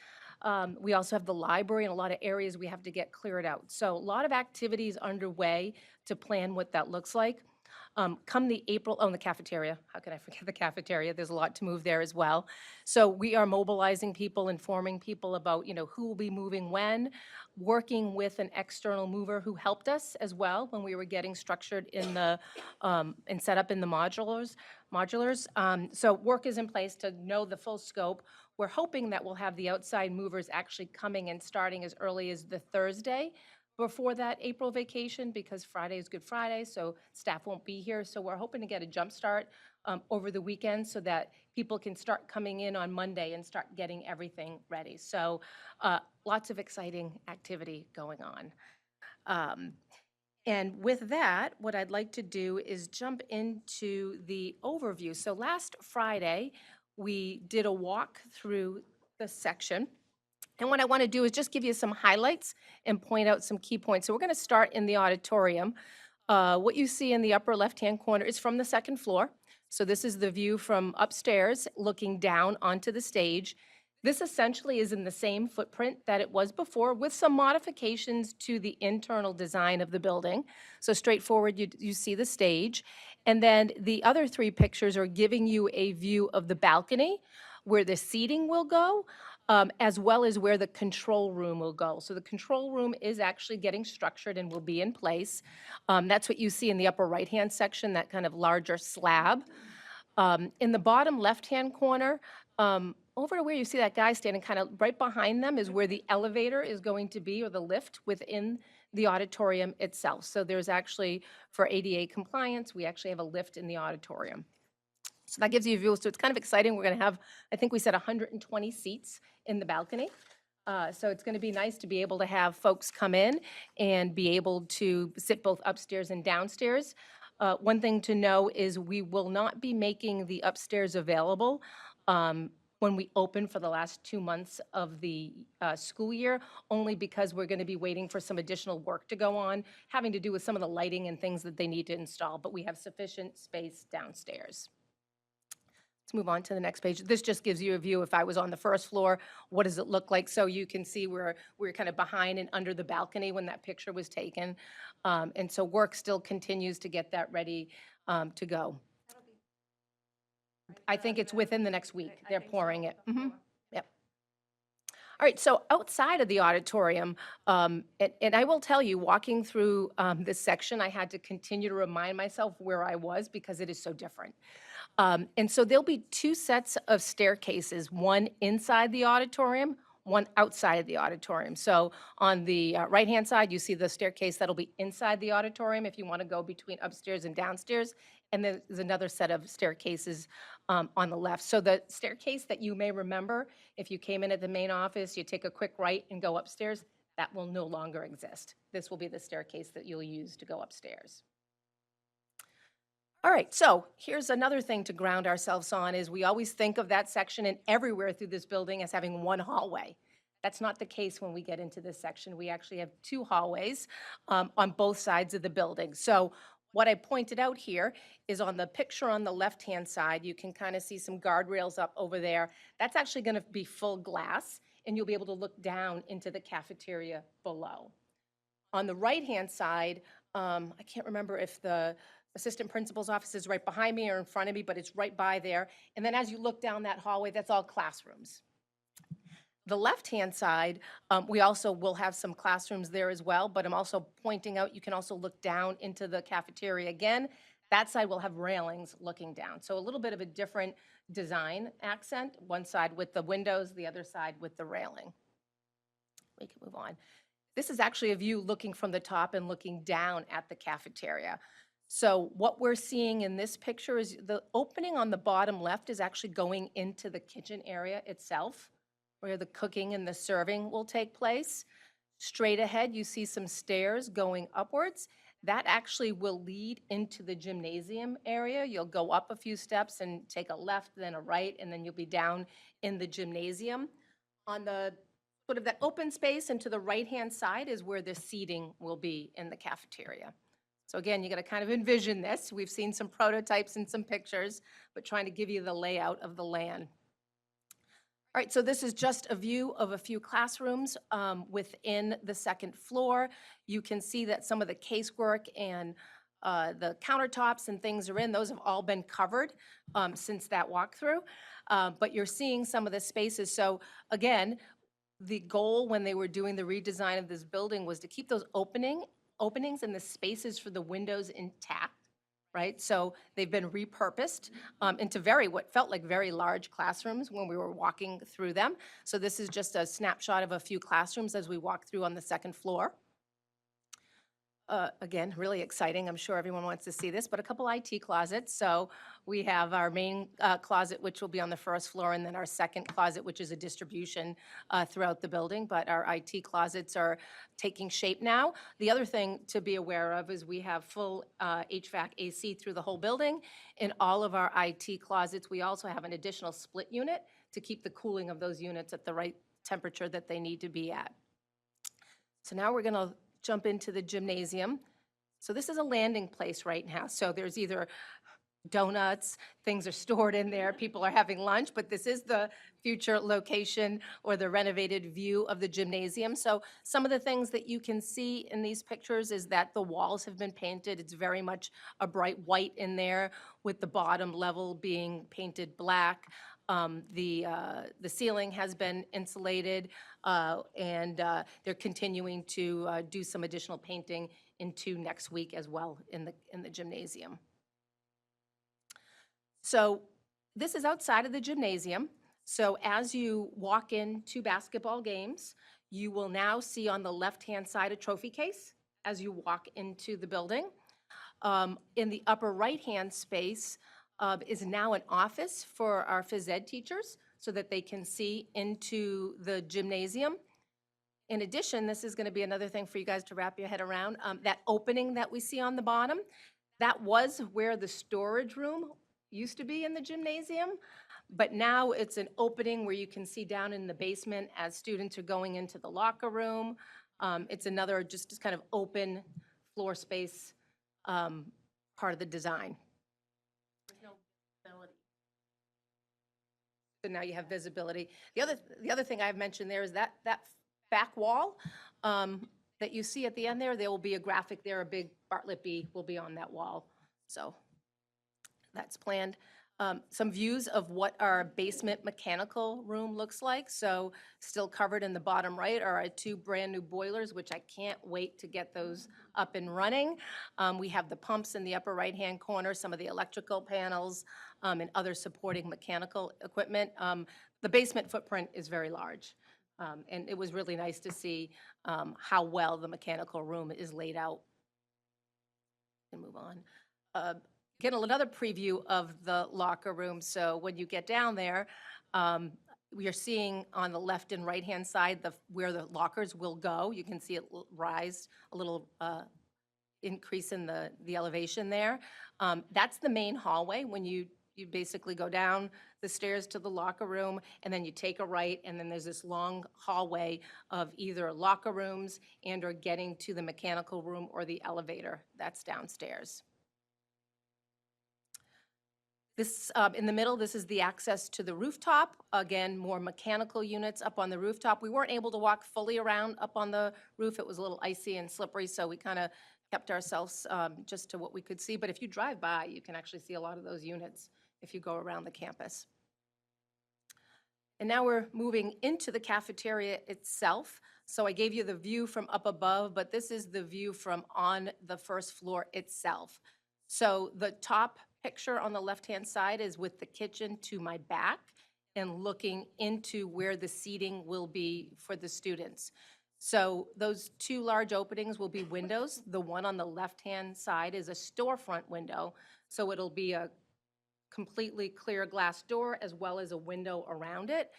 Speaker 9: We also have the library and a lot of areas we have to get cleared out. So a lot of activities underway to plan what that looks like. Come the April, oh, and the cafeteria. How can I forget the cafeteria? There's a lot to move there as well. So we are mobilizing people, informing people about, who will be moving when, working with an external mover who helped us as well when we were getting structured in the, and set up in the modulars. So work is in place to know the full scope. We're hoping that we'll have the outside movers actually coming and starting as early as the Thursday before that April vacation, because Friday is Good Friday, so staff won't be here. So we're hoping to get a jump start over the weekend so that people can start coming in on Monday and start getting everything ready. So lots of exciting activity going on. And with that, what I'd like to do is jump into the overview. So last Friday, we did a walk through the section. And what I want to do is just give you some highlights and point out some key points. So we're going to start in the auditorium. What you see in the upper left-hand corner is from the second floor. So this is the view from upstairs looking down onto the stage. This essentially is in the same footprint that it was before, with some modifications to the internal design of the building. So straightforward, you see the stage. And then the other three pictures are giving you a view of the balcony, where the seating will go, as well as where the control room will go. So the control room is actually getting structured and will be in place. That's what you see in the upper right-hand section, that kind of larger slab. In the bottom left-hand corner, over to where you see that guy standing, kind of right behind them is where the elevator is going to be, or the lift within the auditorium itself. So there's actually, for ADA compliance, we actually have a lift in the auditorium. So that gives you a view. So it's kind of exciting. We're going to have, I think we said 120 seats in the balcony. So it's going to be nice to be able to have folks come in and be able to sit both upstairs and downstairs. One thing to know is we will not be making the upstairs available when we open for the last 2 months of the school year, only because we're going to be waiting for some additional work to go on, having to do with some of the lighting and things that they need to install, but we have sufficient space downstairs. Let's move on to the next page. This just gives you a view. If I was on the first floor, what does it look like? So you can see we're kind of behind and under the balcony when that picture was taken. And so work still continues to get that ready to go. I think it's within the next week. They're pouring it. Yep. All right, so outside of the auditorium, and I will tell you, walking through this section, I had to continue to remind myself where I was because it is so different. And so there'll be 2 sets of staircases, one inside the auditorium, one outside of the auditorium. So on the right-hand side, you see the staircase that'll be inside the auditorium if you want to go between upstairs and downstairs. And then there's another set of staircases on the left. So the staircase that you may remember, if you came in at the main office, you take a quick right and go upstairs, that will no longer exist. This will be the staircase that you'll use to go upstairs. All right, so here's another thing to ground ourselves on is we always think of that section and everywhere through this building as having one hallway. That's not the case when we get into this section. We actually have 2 hallways on both sides of the building. So what I pointed out here is on the picture on the left-hand side, you can kind of see some guardrails up over there. That's actually going to be full glass, and you'll be able to look down into the cafeteria below. On the right-hand side, I can't remember if the assistant principal's office is right behind me or in front of me, but it's right by there. And then as you look down that hallway, that's all classrooms. The left-hand side, we also will have some classrooms there as well, but I'm also pointing out you can also look down into the cafeteria again. That side will have railings looking down. So a little bit of a different design accent, one side with the windows, the other side with the railing. We can move on. This is actually a view looking from the top and looking down at the cafeteria. So what we're seeing in this picture is the opening on the bottom left is actually going into the kitchen area itself, where the cooking and the serving will take place. Straight ahead, you see some stairs going upwards. That actually will lead into the gymnasium area. You'll go up a few steps and take a left, then a right, and then you'll be down in the gymnasium. On the sort of that open space and to the right-hand side is where the seating will be in the cafeteria. So again, you got to kind of envision this. We've seen some prototypes and some pictures, but trying to give you the layout of the land. All right, so this is just a view of a few classrooms within the second floor. You can see that some of the casework and the countertops and things are in. Those have all been covered since that walkthrough. But you're seeing some of the spaces. So again, the goal when they were doing the redesign of this building was to keep those openings and the spaces for the windows intact, right? So they've been repurposed into what felt like very large classrooms when we were walking through them. So this is just a snapshot of a few classrooms as we walk through on the second floor. Again, really exciting. I'm sure everyone wants to see this, but a couple IT closets. So we have our main closet, which will be on the first floor, and then our second closet, which is a distribution throughout the building. But our IT closets are taking shape now. The other thing to be aware of is we have full HVAC AC through the whole building. In all of our IT closets, we also have an additional split unit to keep the cooling of those units at the right temperature that they need to be at. So now we're going to jump into the gymnasium. So this is a landing place right now. So there's either donuts, things are stored in there, people are having lunch, but this is the future location or the renovated view of the gymnasium. So some of the things that you can see in these pictures is that the walls have been painted. It's very much a bright white in there, with the bottom level being painted black. The ceiling has been insulated, and they're continuing to do some additional painting into next week as well in the gymnasium. So this is outside of the gymnasium. So as you walk into basketball games, you will now see on the left-hand side a trophy case as you walk into the building. In the upper right-hand space is now an office for our phys ed teachers so that they can see into the gymnasium. In addition, this is going to be another thing for you guys to wrap your head around. That opening that we see on the bottom, that was where the storage room used to be in the gymnasium, but now it's an opening where you can see down in the basement as students are going into the locker room. It's another just kind of open floor space part of the design. There's no visibility. So now you have visibility. The other thing I've mentioned there is that back wall that you see at the end there will be a graphic there, a big Bartlett B will be on that wall. So that's planned. Some views of what our basement mechanical room looks like. So still covered in the bottom right are our 2 brand new boilers, which I can't wait to get those up and running. We have the pumps in the upper right-hand corner, some of the electrical panels, and other supporting mechanical equipment. The basement footprint is very large. And it was really nice to see how well the mechanical room is laid out. And move on. Get another preview of the locker room. So when you get down there, we are seeing on the left and right-hand side where the lockers will go. You can see it rise a little increase in the elevation there. That's the main hallway when you basically go down the stairs to the locker room, and then you take a right, and then there's this long hallway of either locker rooms and or getting to the mechanical room or the elevator that's downstairs. This, in the middle, this is the access to the rooftop. Again, more mechanical units up on the rooftop. We weren't able to walk fully around up on the roof. It was a little icy and slippery, so we kind of kept ourselves just to what we could see. But if you drive by, you can actually see a lot of those units if you go around the campus. And now we're moving into the cafeteria itself. So I gave you the view from up above, but this is the view from on the first floor itself. So the top picture on the left-hand side is with the kitchen to my back and looking into where the seating will be for the students. So those 2 large openings will be windows. The one on the left-hand side is a storefront window, so it'll be a completely clear glass door as well as a window around it.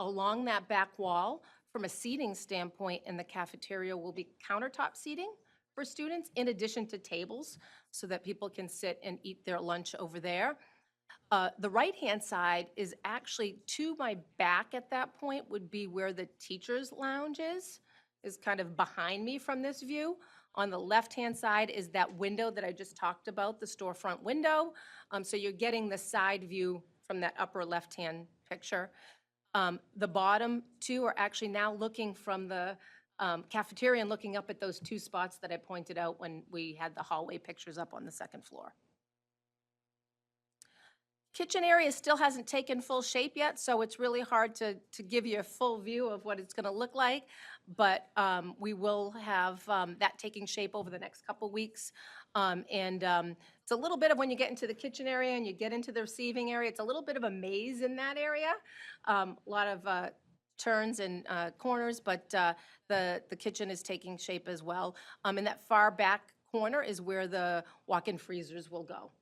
Speaker 9: Along that back wall, from a seating standpoint in the cafeteria, will be countertop seating for students in addition to tables so that people can sit and eat their lunch over there. The right-hand side is actually to my back at that point would be where the teacher's lounge is kind of behind me from this view. On the left-hand side is that window that I just talked about, the storefront window. So you're getting the side view from that upper left-hand picture. The bottom 2 are actually now looking from the cafeteria and looking up at those 2 spots that I pointed out when we had the hallway pictures up on the 2nd floor. Kitchen area still hasn't taken full shape yet, so it's really hard to give you a full view of what it's gonna look like. But we will have that taking shape over the next couple weeks. It's a little bit of when you get into the kitchen area and you get into the receiving area, it's a little bit of a maze in that area. A lot of turns and corners, but the kitchen is taking shape as well. In that far back corner is where the walk-in freezers will go.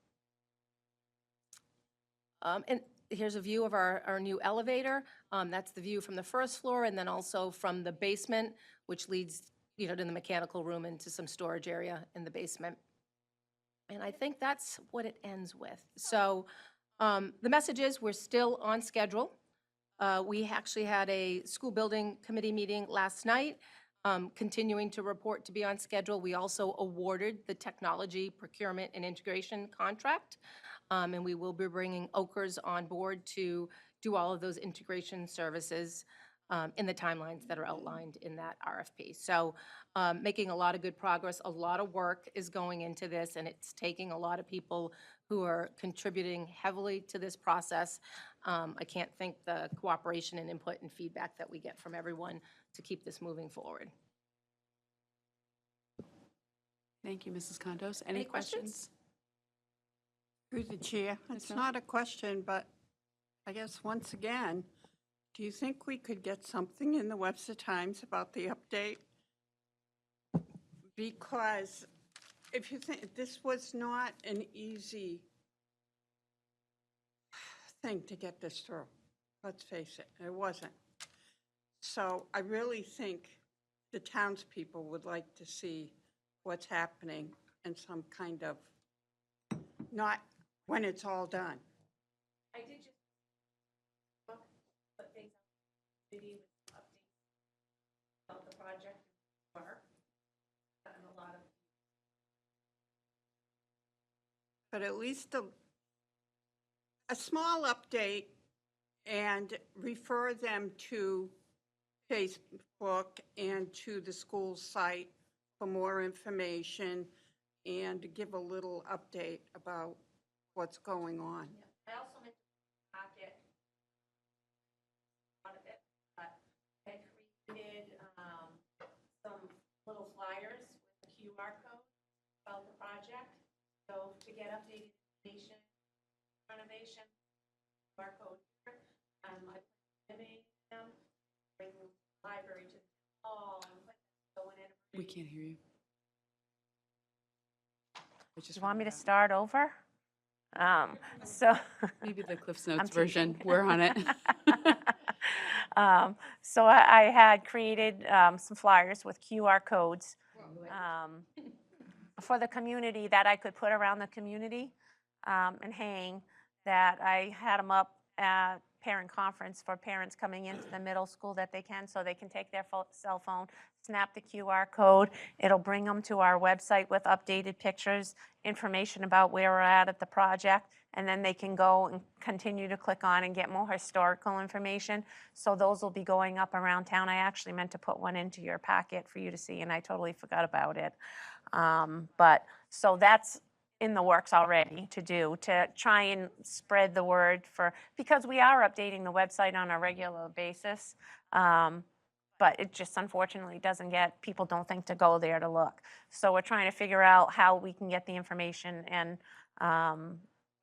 Speaker 9: And here's a view of our new elevator. That's the view from the 1st floor, and then also from the basement, which leads, to the mechanical room and to some storage area in the basement. And I think that's what it ends with. So the message is we're still on schedule. We actually had a school building committee meeting last night, continuing to report to be on schedule. We also awarded the technology procurement and integration contract. And we will be bringing Okers on board to do all of those integration services in the timelines that are outlined in that RFP. So making a lot of good progress. A lot of work is going into this, and it's taking a lot of people who are contributing heavily to this process. I can't thank the cooperation and input and feedback that we get from everyone to keep this moving forward.
Speaker 1: Thank you, Mrs. Condos. Any questions?
Speaker 2: Through the chair, it's not a question, but I guess once again, do you think we could get something in the Webster Times about the update? Because if you think, this was not an easy thing to get this through. Let's face it, it wasn't. So I really think the townspeople would like to see what's happening and some kind of, not when it's all done.
Speaker 9: I did just put things on the video with updates about the project work and a lot of.
Speaker 2: But at least a small update and refer them to Facebook and to the school site for more information and give a little update about what's going on.
Speaker 9: I also meant to pocket out of it, but I created some little flyers with a QR code about the project. So to get updated information, renovation, QR code here, I animate them, bring the library to the hall, and put so whenever
Speaker 1: We can't hear you.
Speaker 4: You want me to start over? So.
Speaker 1: Maybe the Cliff's Notes
Speaker 4: I'm
Speaker 1: version.
Speaker 4: teaching.
Speaker 1: We're on it.
Speaker 4: So I had created some flyers with QR codes for the community that I could put around the community and hang, that I had them up at parent conference for parents coming into the middle school that they can, so they can take their cell phone, snap the QR code. It'll bring them to our website with updated pictures, information about where we're at the project, and then they can go and continue to click on and get more historical information. So those will be going up around town. I actually meant to put one into your packet for you to see, and I totally forgot about it. But so that's in the works already to do, to try and spread the word because we are updating the website on a regular basis. But it just unfortunately people don't think to go there to look. So we're trying to figure out how we can get the information, and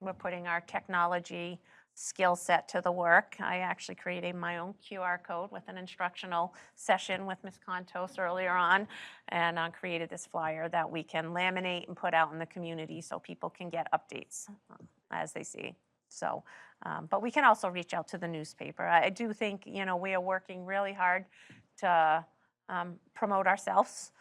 Speaker 4: we're putting our technology skill set to the work. I actually created my own QR code with an instructional session with Ms. Contos earlier on, and created this flyer that we can laminate and put out in the community so people can get updates as they see. So, but we can also reach out to the newspaper. I do think, we are working really hard to promote ourselves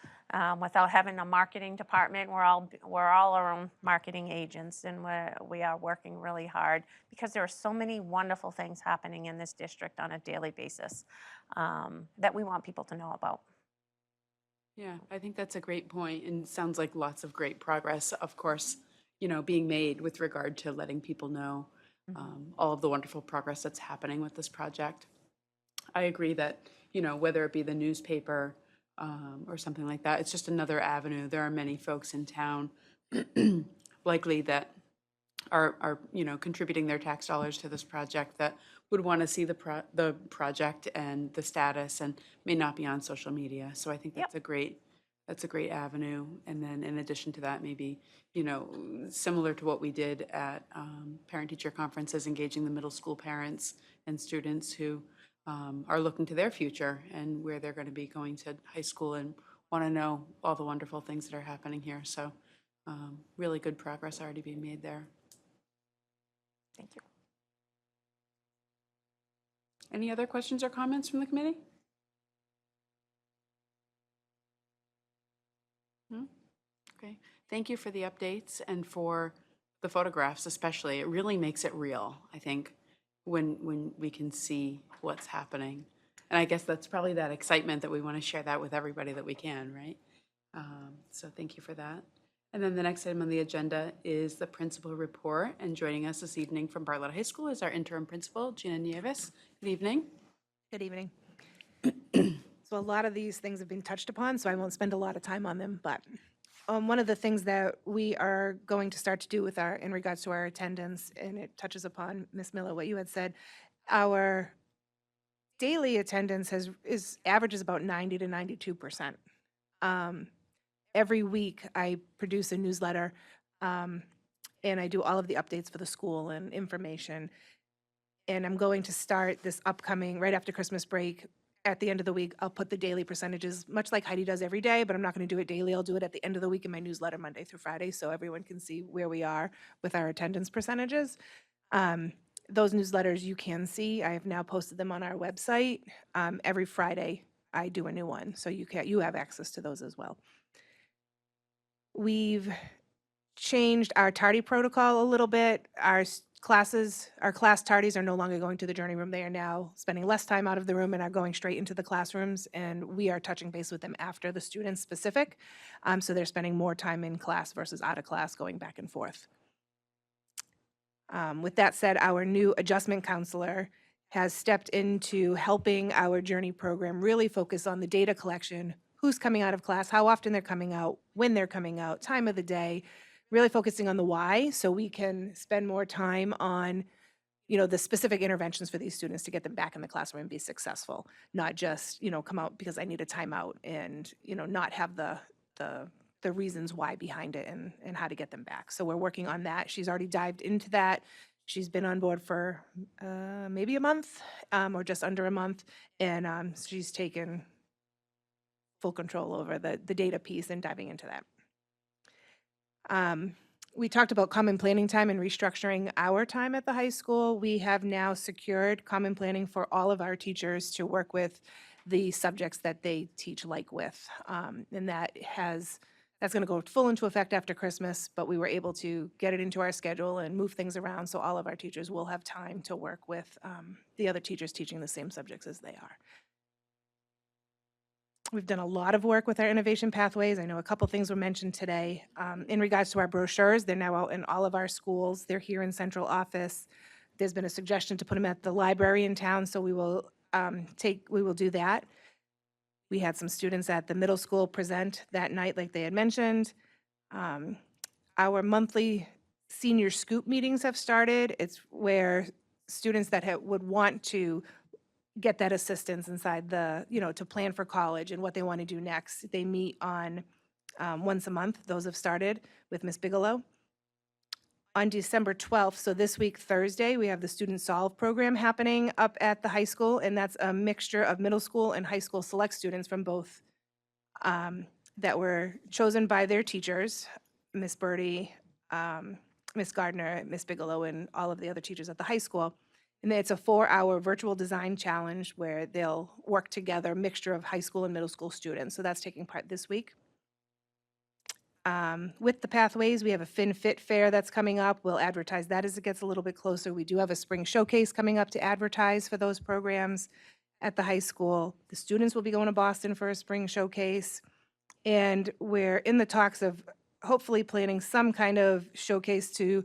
Speaker 4: without having a marketing department. We're all our own marketing agents, and we are working really hard because there are so many wonderful things happening in this district on a daily basis that we want people to know about.
Speaker 1: Yeah, I think that's a great point, and it sounds like lots of great progress, of course, being made with regard to letting people know all of the wonderful progress that's happening with this project. I agree that, whether it be the newspaper or something like that. It's just another avenue. There are many folks in town likely that are, you know, contributing their tax dollars to this project that would want to see the project and the status and may not be on social media. So I think that's a great avenue. And then in addition to that, maybe, you know, similar to what we did at parent-teacher conferences, engaging the middle school parents and students who are looking to their future and where they're going to be going to high school and want to know all the wonderful things that are happening here. So really good progress already being made there.
Speaker 4: Thank you.
Speaker 1: Any other questions or comments from the committee? No? Okay. Thank you for the updates and for the photographs especially. It really makes it real, I think, when we can see what's happening. And I guess that's probably that excitement that we want to share that with everybody that we can, right? So thank you for that. And then the next item on the agenda is the principal report. And joining us this evening from Bartlett High School is our interim principal, Gina Nieves. Good evening.
Speaker 8: Good evening. So a lot of these things have been touched upon, so I won't spend a lot of time on them, but one of the things that we are going to start to do with in regards to our attendance, and it touches upon, Ms. Miller, what you had said, our daily attendance averages about 90 to 92%. Every week, I produce a newsletter, and I do all of the updates for the school and information. And I'm going to start this upcoming, right after Christmas break, at the end of the week, I'll put the daily percentages, much like Heidi does every day, but I'm not going to do it daily. I'll do it at the end of the week in my newsletter, Monday through Friday, so everyone can see where we are with our attendance percentages. Those newsletters you can see. I have now posted them on our website. Every Friday, I do a new one, so you have access to those as well. We've changed our tardy protocol a little bit. Our class tardies are no longer going to the journey room. They are now spending less time out of the room and are going straight into the classrooms, and we are touching base with them after the students specific. So they're spending more time in class versus out of class, going back and forth. With that said, our new adjustment counselor has stepped into helping our journey program really focus on the data collection, who's coming out of class, how often they're coming out, when they're coming out, time of the day, really focusing on the why, so we can spend more time on, you know, the specific interventions for these students to get them back in the classroom and be successful, not just, you know, come out because I need a timeout and, you know, not have the reasons why behind it and how to get them back. So we're working on that. She's already dived into that. She's been on board for maybe a month or just under a month, and she's taken full control over the data piece and diving into that. We talked about common planning time and restructuring our time at the high school. We have now secured common planning for all of our teachers to work with the subjects that they teach with. And that's going to go full into effect after Christmas, but we were able to get it into our schedule and move things around so all of our teachers will have time to work with the other teachers teaching the same subjects as they are. We've done a lot of work with our innovation pathways. I know a couple things were mentioned today. In regards to our brochures, they're now out in all of our schools. They're here in central office. There's been a suggestion to put them at the library in town, so we will do that. We had some students at the middle school present that night, like they had mentioned. Our monthly senior scoop meetings have started. It's where students that would want to get that assistance inside to plan for college and what they want to do next. They meet on once a month. Those have started with Ms. Bigelow. On December 12th, so this week, Thursday, we have the Student Solve program happening up at the high school, and that's a mixture of middle school and high school select students from both that were chosen by their teachers, Ms. Birdie, Ms. Gardner, Ms. Bigelow, and all of the other teachers at the high school. And it's a 4-hour virtual design challenge where they'll work together, mixture of high school and middle school students. So that's taking part this week. With the pathways, we have a FinFit fair that's coming up. We'll advertise that as it gets a little bit closer. We do have a spring showcase coming up to advertise for those programs at the high school. The students will be going to Boston for a spring showcase. And we're in the talks of hopefully planning some kind of showcase to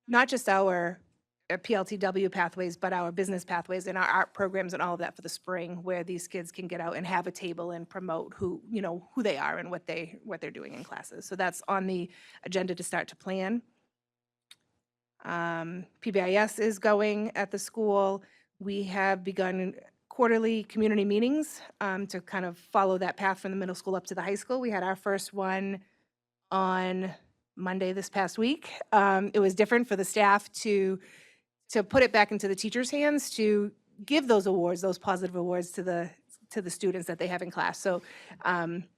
Speaker 8: not just our PLTW pathways, but our business pathways and our art programs and all of that for the spring, where these kids can get out and have a table and promote who, you know, who they are and what they're doing in classes. So that's on the agenda to start to plan. PBIS is going at the school. We have begun quarterly community meetings to kind of follow that path from the middle school up to the high school. We had our first one on Monday this past week. It was different for the staff to put it back into the teachers' hands to give those awards, those positive awards to the students that they have in class. So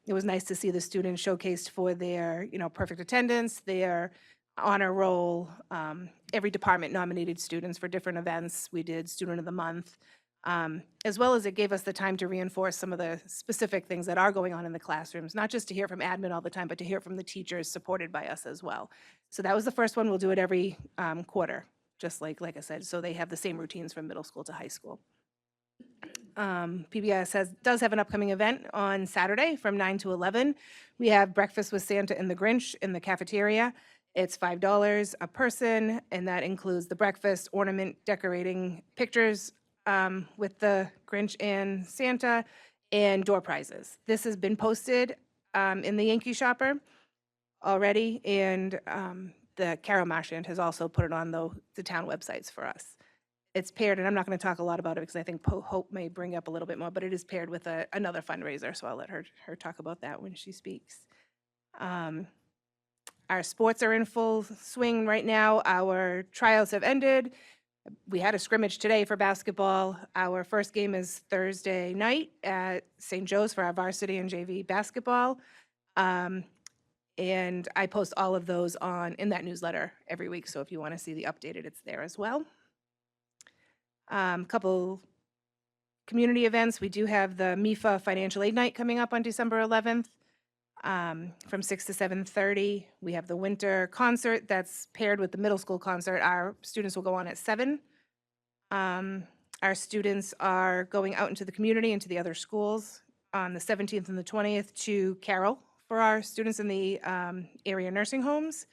Speaker 8: it was nice to see the students showcased for their, you know, perfect attendance, their honor roll. Every department nominated students for different events. We did Student of the Month, as well as it gave us the time to reinforce some of the specific things that are going on in the classrooms, not just to hear from admin all the time, but to hear from the teachers supported by us as well. So that was the first one. We'll do it every quarter, just like I said, so they have the same routines from middle school to high school. PBS does have an upcoming event on Saturday from 9 to 11. We have Breakfast with Santa and the Grinch in the cafeteria. It's $5 a person, and that includes the breakfast, ornament decorating, pictures with the Grinch and Santa, and door prizes. This has been posted in the Yankee Shopper already, and the Carol Marchand has also put it on the town websites for us. It's paired, and I'm not going to talk a lot about it because I think Hope may bring up a little bit more, but it is paired with another fundraiser, so I'll let her talk about that when she speaks. Our sports are in full swing right now. Our trials have ended. We had a scrimmage today for basketball. Our first game is Thursday night at St. Joe's for our varsity and JV basketball. And I post all of those in that newsletter every week, so if you want to see the updated, it's there as well. Couple community events. We do have the MIFA Financial Aid Night coming up on December 11th. From 6 to 7:30. We have the winter concert that's paired with the middle school concert. Our students will go on at 7. Our students are going out into the community, into the other schools on the 17th and the 20th to carol for our students in the area nursing homes.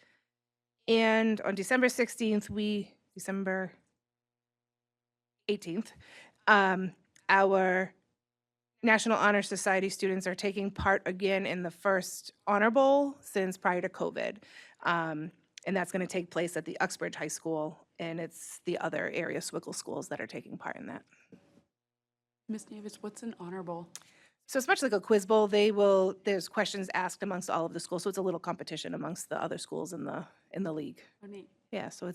Speaker 8: And on December 18th, our National Honor Society students are taking part again in the first Honor Bowl since prior to COVID. And that's going to take place at the Uxbridge High School, and it's the other area Swickle schools that are taking part in that.
Speaker 1: Ms. Davis, what's an honor bowl?
Speaker 8: So it's much like a quiz bowl. There's questions asked amongst all of the schools, so it's a little competition amongst the other schools in the league.
Speaker 1: Oh, neat.
Speaker 8: Yeah, so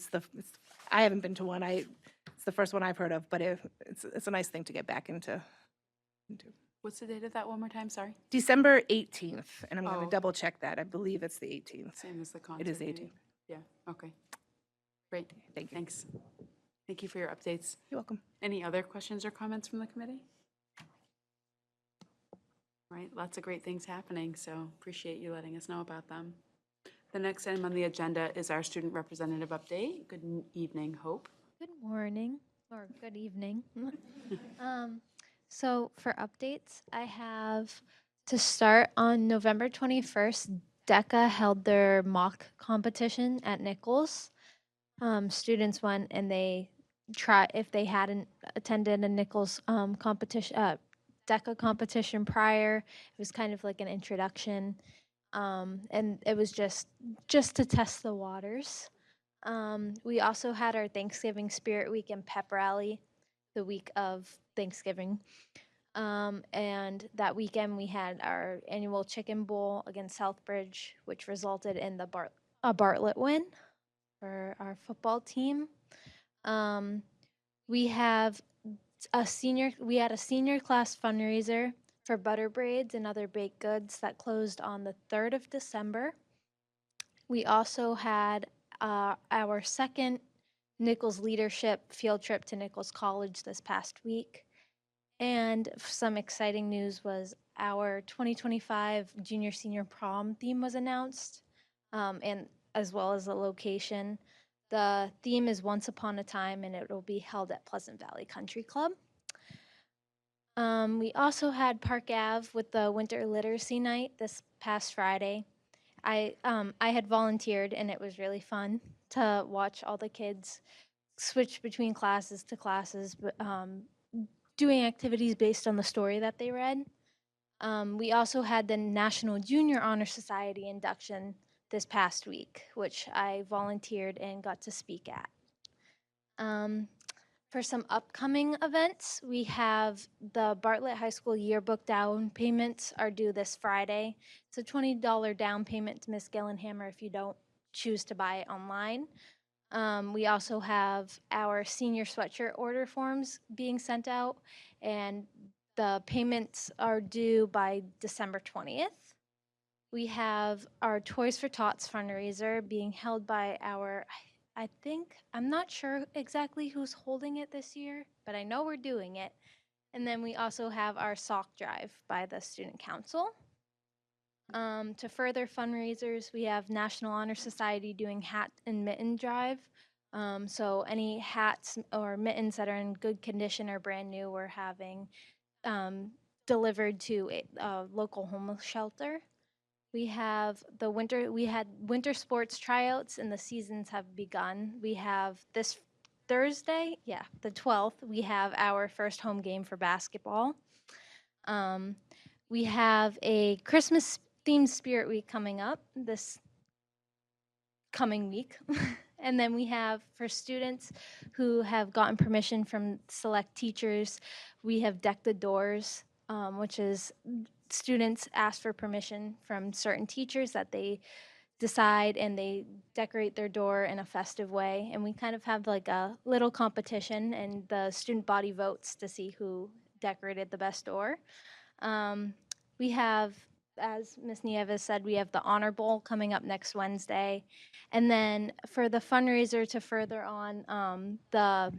Speaker 8: I haven't been to one. It's the first one I've heard of, but it's a nice thing to get back into.
Speaker 1: What's the date of that one more time? Sorry.
Speaker 8: December 18th, and I'm going
Speaker 1: Oh.
Speaker 8: to double check that. I believe it's the 18th.
Speaker 1: Same as the concert.
Speaker 8: It is
Speaker 1: maybe?
Speaker 8: 18th.
Speaker 1: Yeah, okay. Great.
Speaker 8: Thank you.
Speaker 1: Thanks. Thank you for your updates.
Speaker 8: You're welcome.
Speaker 1: Any other questions or comments from the committee? All right, lots of great things happening, so appreciate you letting us know about them. The next item on the agenda is our student representative update. Good evening, Hope.
Speaker 10: Good morning, or good evening. So for updates, I have to start on November 21st, DECA held their mock competition at Nichols. Students went and they if they hadn't attended a Nichols competition, DECA competition prior, it was kind of like an introduction. And it was just to test the waters. We also had our Thanksgiving Spirit Week and pep rally the week of Thanksgiving. And that weekend we had our annual Chicken Bowl against Southbridge, which resulted in the Bartlett win for our football team. We had a senior class fundraiser for butter braids and other baked goods that closed on the 3rd of December. We also had our second Nichols Leadership field trip to Nichols College this past week. And some exciting news was our 2025 junior senior prom theme was announced, and as well as the location. The theme is Once Upon a Time, and it will be held at Pleasant Valley Country Club. We also had Park Ave with the Winter Literacy Night this past Friday. I had volunteered, and it was really fun to watch all the kids switch between classes to classes, but doing activities based on the story that they read. We also had the National Junior Honor Society induction this past week, which I volunteered and got to speak at. For some upcoming events, we have the Bartlett High School yearbook down payments are due this Friday. It's a $20 down payment to Miss Gillenhammer if you don't choose to buy it online. We also have our senior sweatshirt order forms being sent out, and the payments are due by December 20th. We have our Toys for Tots fundraiser being held by I think, I'm not sure exactly who's holding it this year, but I know we're doing it. And then we also have our sock drive by the Student Council. To further fundraisers, we have National Honor Society doing hat and mitten drive. So any hats or mittens that are in good condition or brand new, we're having delivered to a local homeless shelter. We had winter sports tryouts and the seasons have begun. We have this Thursday, the 12th, we have our first home game for basketball. We have a Christmas themed Spirit Week coming up this coming week. And then we have, for students who have gotten permission from select teachers, we have Deck the Doors, which is students ask for permission from certain teachers that they decide and they decorate their door in a festive way. And we kind of have like a little competition and the student body votes to see who decorated the best door. We have, as Ms. Nieves said, we have the Honor Bowl coming up next Wednesday. And then for the fundraiser to further on the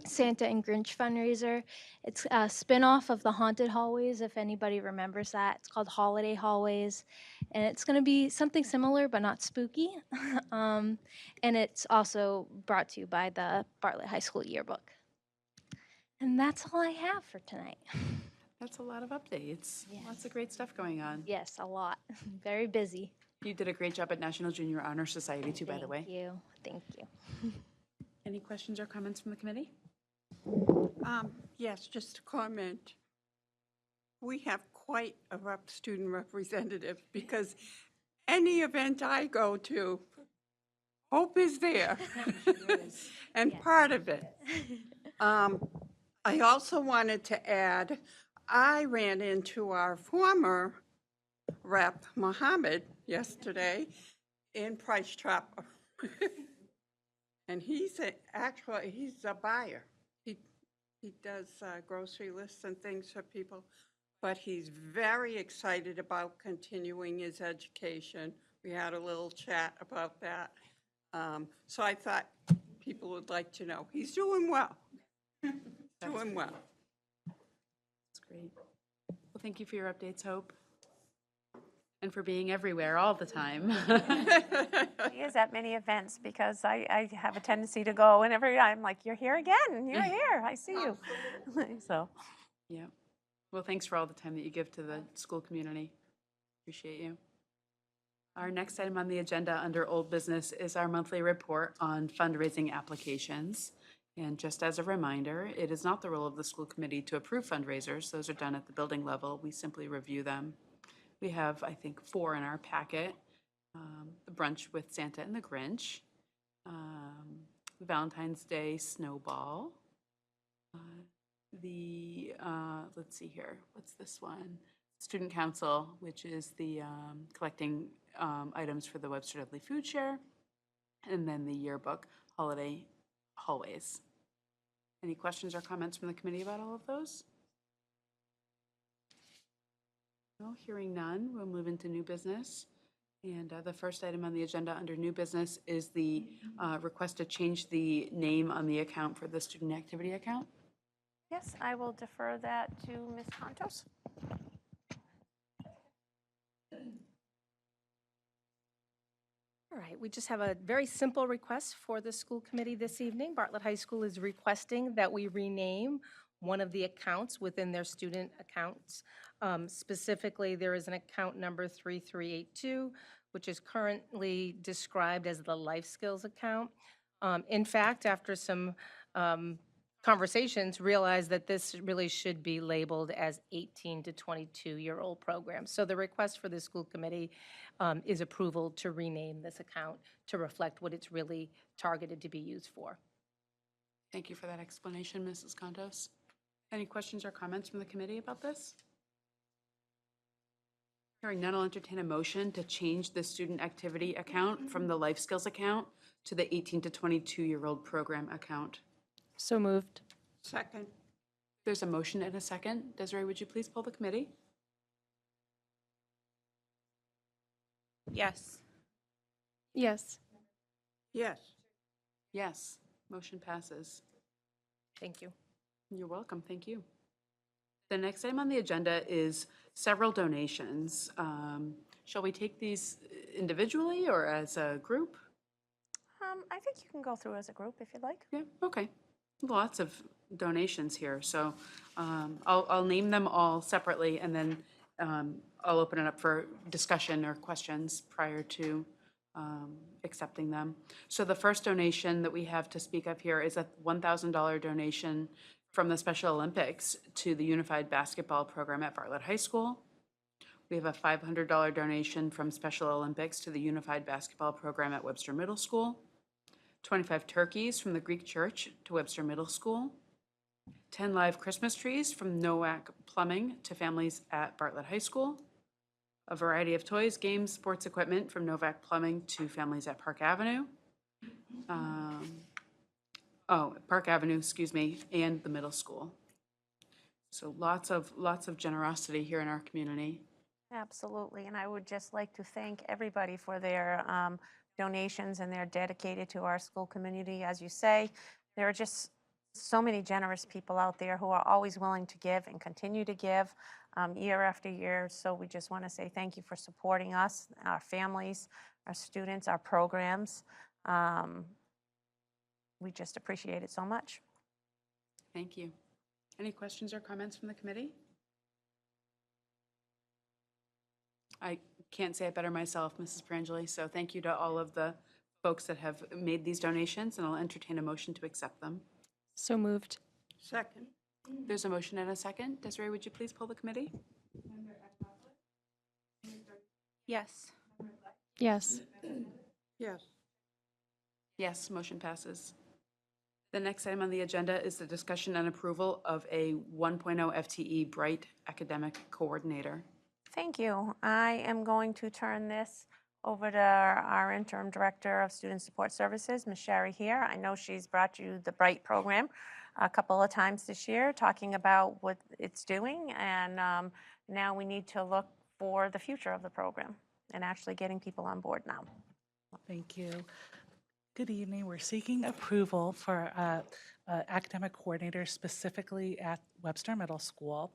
Speaker 10: Santa and Grinch fundraiser, it's a spin-off of the Haunted Hallways, if anybody remembers that. It's called Holiday Hallways. And it's going to be something similar, but not spooky. And it's also brought to you by the Bartlett High School yearbook. And that's all I have for tonight.
Speaker 1: That's a lot of updates.
Speaker 10: Yes.
Speaker 1: Lots of great stuff going on.
Speaker 10: Yes, a lot. Very busy.
Speaker 1: You did a great job at National Junior Honor Society too, by the way.
Speaker 10: Thank you. Thank you.
Speaker 1: Any questions or comments from the committee?
Speaker 2: Yes, just a comment. We have quite a student representative because any event I go to, Hope is there. And part of it. I also wanted to add, I ran into our former rep, Mohammed, yesterday in Price Chopper. And he's a buyer. He does grocery lists and things for people, but he's very excited about continuing his education. We had a little chat about that. So I thought people would like to know. He's doing well. Doing well.
Speaker 1: That's great. Well, thank you for your updates, Hope, and for being everywhere all the time.
Speaker 4: He is at many events because I have a tendency to go whenever I'm like, you're here again, you're here, I see you. So,
Speaker 1: Yeah. Well, thanks for all the time that you give to the school community. Appreciate you. Our next item on the agenda under old business is our monthly report on fundraising applications. And just as a reminder, it is not the role of the school committee to approve fundraisers. Those are done at the building level. We simply review them. We have, I think, 4 in our packet. The brunch with Santa and the Grinch, the Valentine's Day snowball, let's see here, what's this one? Student Council, which is the collecting items for the Webster Dudley Food Share, and then the yearbook, Holiday Hallways. Any questions or comments from the committee about all of those? No, hearing none, we'll move into new business. And the first item on the agenda under new business is the request to change the name on the account for the student activity account.
Speaker 4: yes, I will defer that to Ms. Contos.
Speaker 9: All right, we just have a very simple request for the school committee this evening. Bartlett High School is requesting that we rename one of the accounts within their student accounts. Specifically, there is an account number 3382, which is currently described as the Life Skills account. In fact, after some conversations, realized that this really should be labeled as 18 to 22-year-old program. So the request for the school committee is approval to rename this account to reflect what it's really targeted to be used for.
Speaker 1: Thank you for that explanation, Mrs. Contos. Any questions or comments from the committee about this? Hearing none, I'll entertain a motion to change the student activity account from the life skills account to the 18 to 22-year-old program account.
Speaker 3: So moved.
Speaker 2: Second.
Speaker 1: There's a motion and a second. Desiree, would you please poll the committee?
Speaker 6: Yes.
Speaker 3: Yes.
Speaker 2: Yes.
Speaker 1: Yes, motion passes.
Speaker 9: Thank you.
Speaker 1: You're welcome, thank you. The next item on the agenda is several donations. Shall we take these individually or as a group?
Speaker 4: I think you can go through as a group if you'd like.
Speaker 1: Yeah, okay. Lots of donations here, so I'll name them all separately, and then I'll open it up for discussion or questions prior to accepting them. So the first donation that we have to speak of here is a $1,000 donation from the Special Olympics to the Unified Basketball Program at Bartlett High School. We have a $500 donation from Special Olympics to the Unified Basketball Program at Webster Middle School. 25 turkeys from the Greek Church to Webster Middle School. 10 live Christmas trees from Nowak Plumbing to families at Bartlett High School. A variety of toys, games, sports equipment from Novak Plumbing to families at Park Avenue. Park Avenue, excuse me, and the middle school. So lots of generosity here in our community.
Speaker 4: Absolutely, and I would just like to thank everybody for their donations, and they're dedicated to our school community. As you say, there are just so many generous people out there who are always willing to give and continue to give year after year. So we just want to say thank you for supporting us, our families, our students, our programs. We just appreciate it so much.
Speaker 1: Thank you. Any questions or comments from the committee? I can't say it better myself, Mrs. Perangeli, so thank you to all of the folks that have made these donations, and I'll entertain a motion to accept them.
Speaker 3: So moved.
Speaker 2: Second.
Speaker 1: There's a motion and a second. Desiree, would you please poll the committee?
Speaker 6: Yes.
Speaker 3: Yes.
Speaker 2: Yes.
Speaker 1: Yes, motion passes. The next item on the agenda is the discussion and approval of a 1.0 FTE Bright Academic Coordinator.
Speaker 4: Thank you. I am going to turn this over to our interim director of student support services, Ms. Sherry here. I know she's brought you the Bright program a couple of times this year, talking about what it's doing, and now we need to look for the future of the program and actually getting people on board now.
Speaker 11: Thank you. Good evening. We're seeking approval for academic coordinator specifically at Webster Middle School.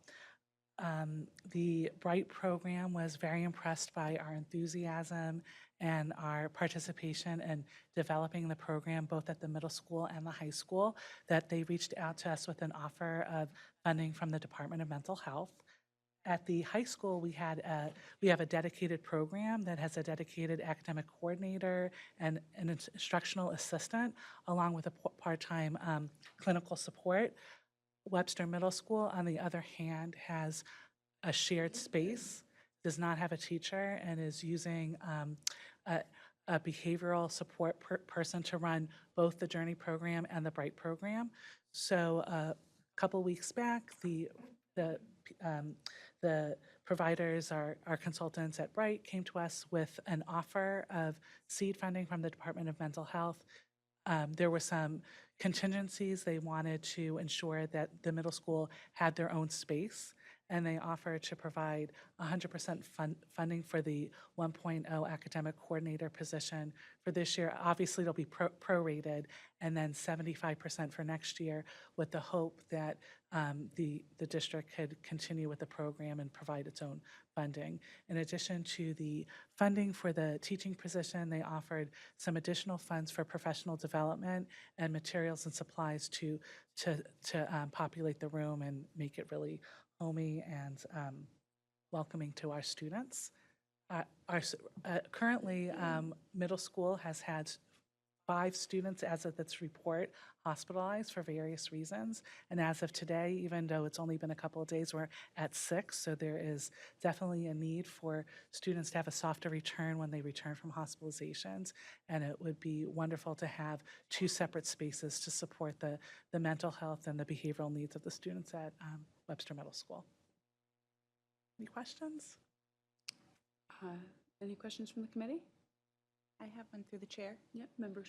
Speaker 11: The Bright program was very impressed by our enthusiasm and our participation in developing the program both at the middle school and the high school, that they reached out to us with an offer of funding from the Department of Mental Health. At the high school, we have a dedicated program that has a dedicated academic coordinator and an instructional assistant, along with a part-time clinical support. Webster Middle School, on the other hand, has a shared space, does not have a teacher, and is using a behavioral support person to run both the Journey program and the Bright program. So a couple weeks back, the providers, our consultants at Bright, came to us with an offer of seed funding from the Department of Mental Health. There were some contingencies. They wanted to ensure that the middle school had their own space, and they offered to provide 100% funding for the 1.0 academic coordinator position for this year. Obviously, it'll be prorated, and then 75% for next year, with the hope that the district could continue with the program and provide its own funding. In addition to the funding for the teaching position, they offered some additional funds for professional development and materials and supplies to populate the room and make it really homey and welcoming to our students. Currently, middle school has had 5 students as of this report hospitalized for various reasons. And as of today, even though it's only been a couple of days, we're at 6. So there is definitely a need for students to have a softer return when they return from hospitalizations. And it would be wonderful to have 2 separate spaces to support the mental health and the behavioral needs of the students at Webster Middle School. Any questions?
Speaker 1: Any questions from the committee?
Speaker 6: I have one through the chair.
Speaker 1: Yep, Member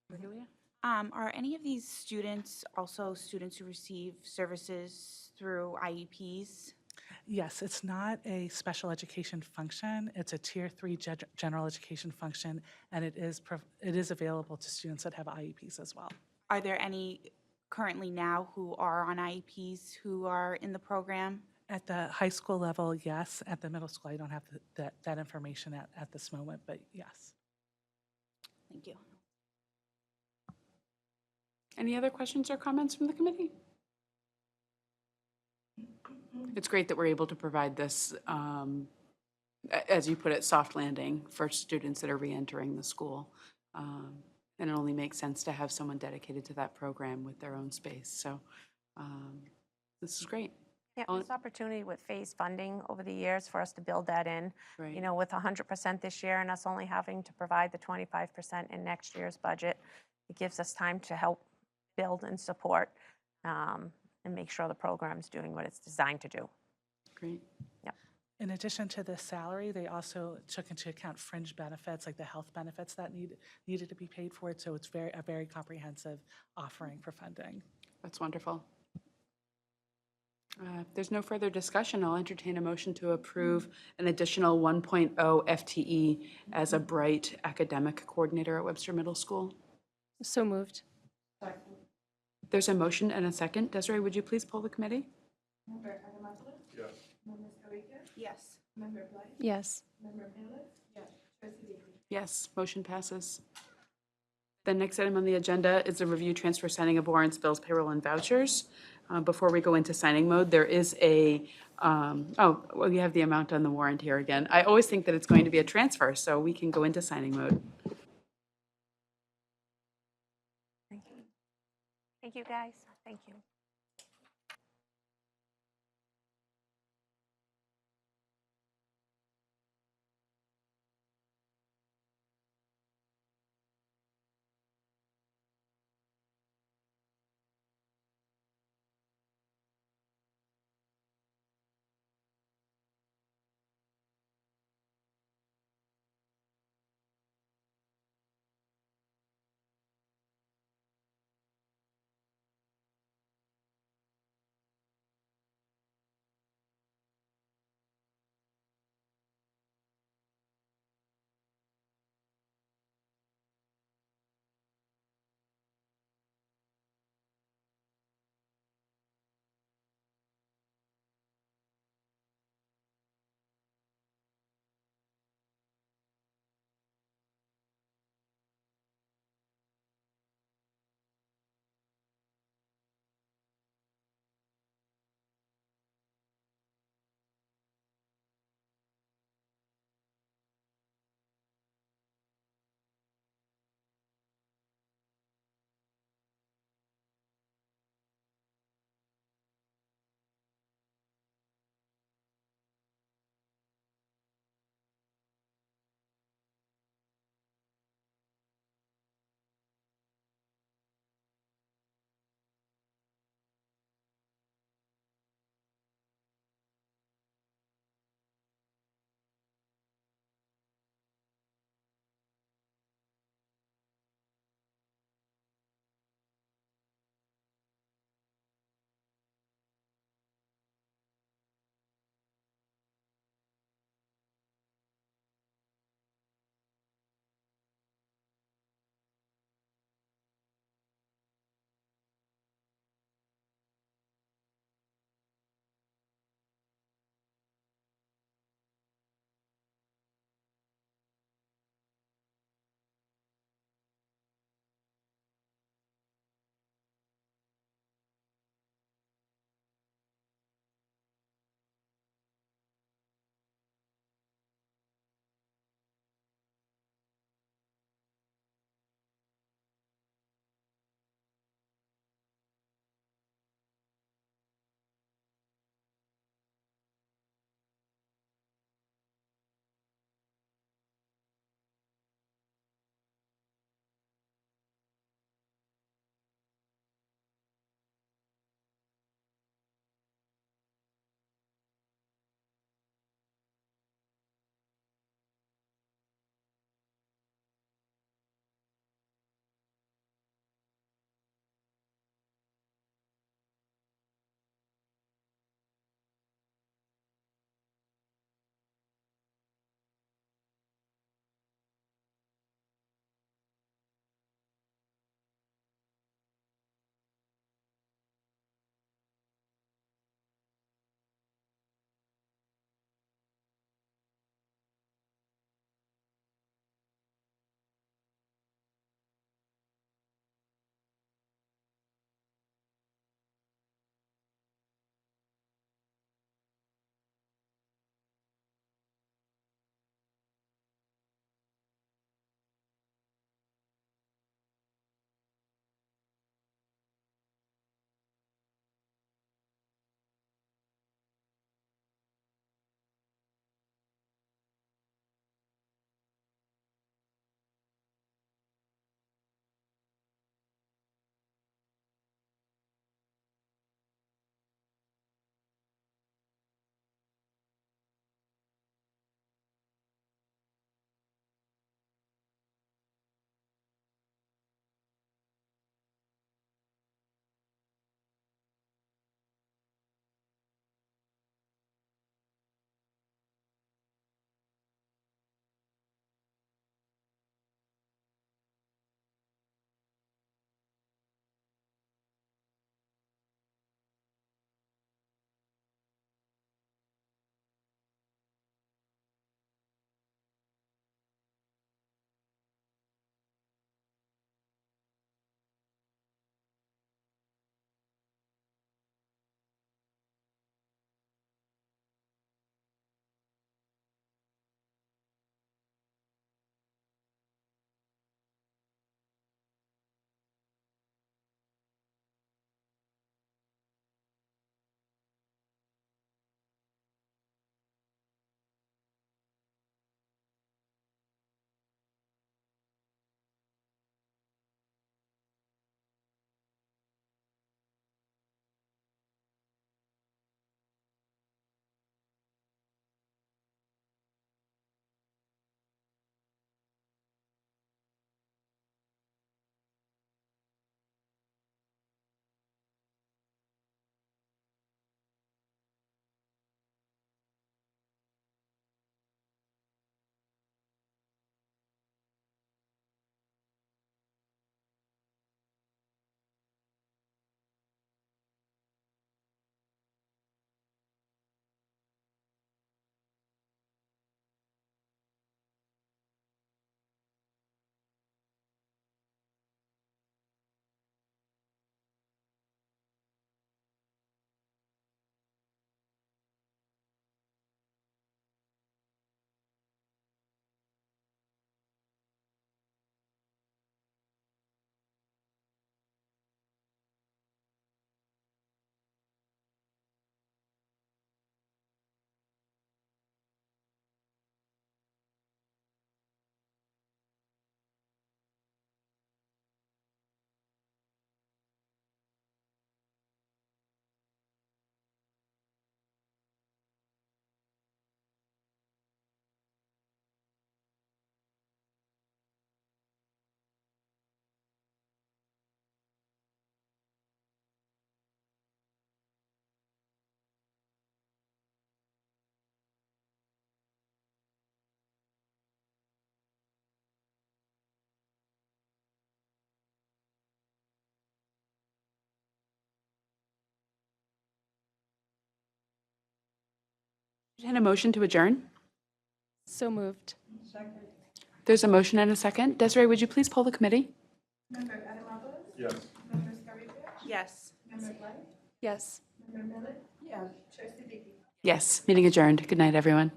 Speaker 1: Cordelia.
Speaker 6: Are any of these students also students who receive services through IEPs?
Speaker 11: Yes, it's not a special education function. It's a Tier 3 general education function, and it is available to students that have IEPs as well.
Speaker 6: Are there any currently now who are on IEPs who are in the program?
Speaker 11: At the high school level, yes. At the middle school, I don't have that information at this moment, but yes.
Speaker 6: Thank you.
Speaker 1: Any other questions or comments from the committee? It's great that we're able to provide this, as you put it, soft landing for students that are reentering the school. And it only makes sense to have someone dedicated to that program with their own space. So this is great.
Speaker 4: Yeah, this opportunity with phase funding over the years for us to build that in.
Speaker 1: Right.
Speaker 4: You know, with 100% this year and us only having to provide the 25% in next year's budget, it gives us time to help build and support and make sure the program's doing what it's designed to do.
Speaker 1: Great.
Speaker 4: Yep.
Speaker 11: In addition to the salary, they also took into account fringe benefits, like the health benefits that needed to be paid for it. So it's a very comprehensive offering for funding.
Speaker 1: That's wonderful. If there's no further discussion, I'll entertain a motion to approve an additional 1.0 FTE as a Bright academic coordinator at Webster Middle School.
Speaker 9: So moved.
Speaker 1: There's a motion and a second. Desiree, would you please poll the committee?
Speaker 6: Yes.
Speaker 9: Yes.
Speaker 1: Yes, motion passes. The next item on the agenda is a review, transfer, signing of warrants, bills, payroll, and vouchers. Before we go into signing mode, there is a, well, you have the amount on the warrant here again. I always think that it's going to be a transfer, so we can go into signing mode.
Speaker 4: Thank you, guys. Thank you.
Speaker 1: And a motion to adjourn?
Speaker 3: So moved.
Speaker 1: There's a motion and a second. Desiree, would you please poll the committee?
Speaker 7: Yes.
Speaker 6: Yes.
Speaker 3: Yes.
Speaker 1: Yes, meeting adjourned. Good night, everyone.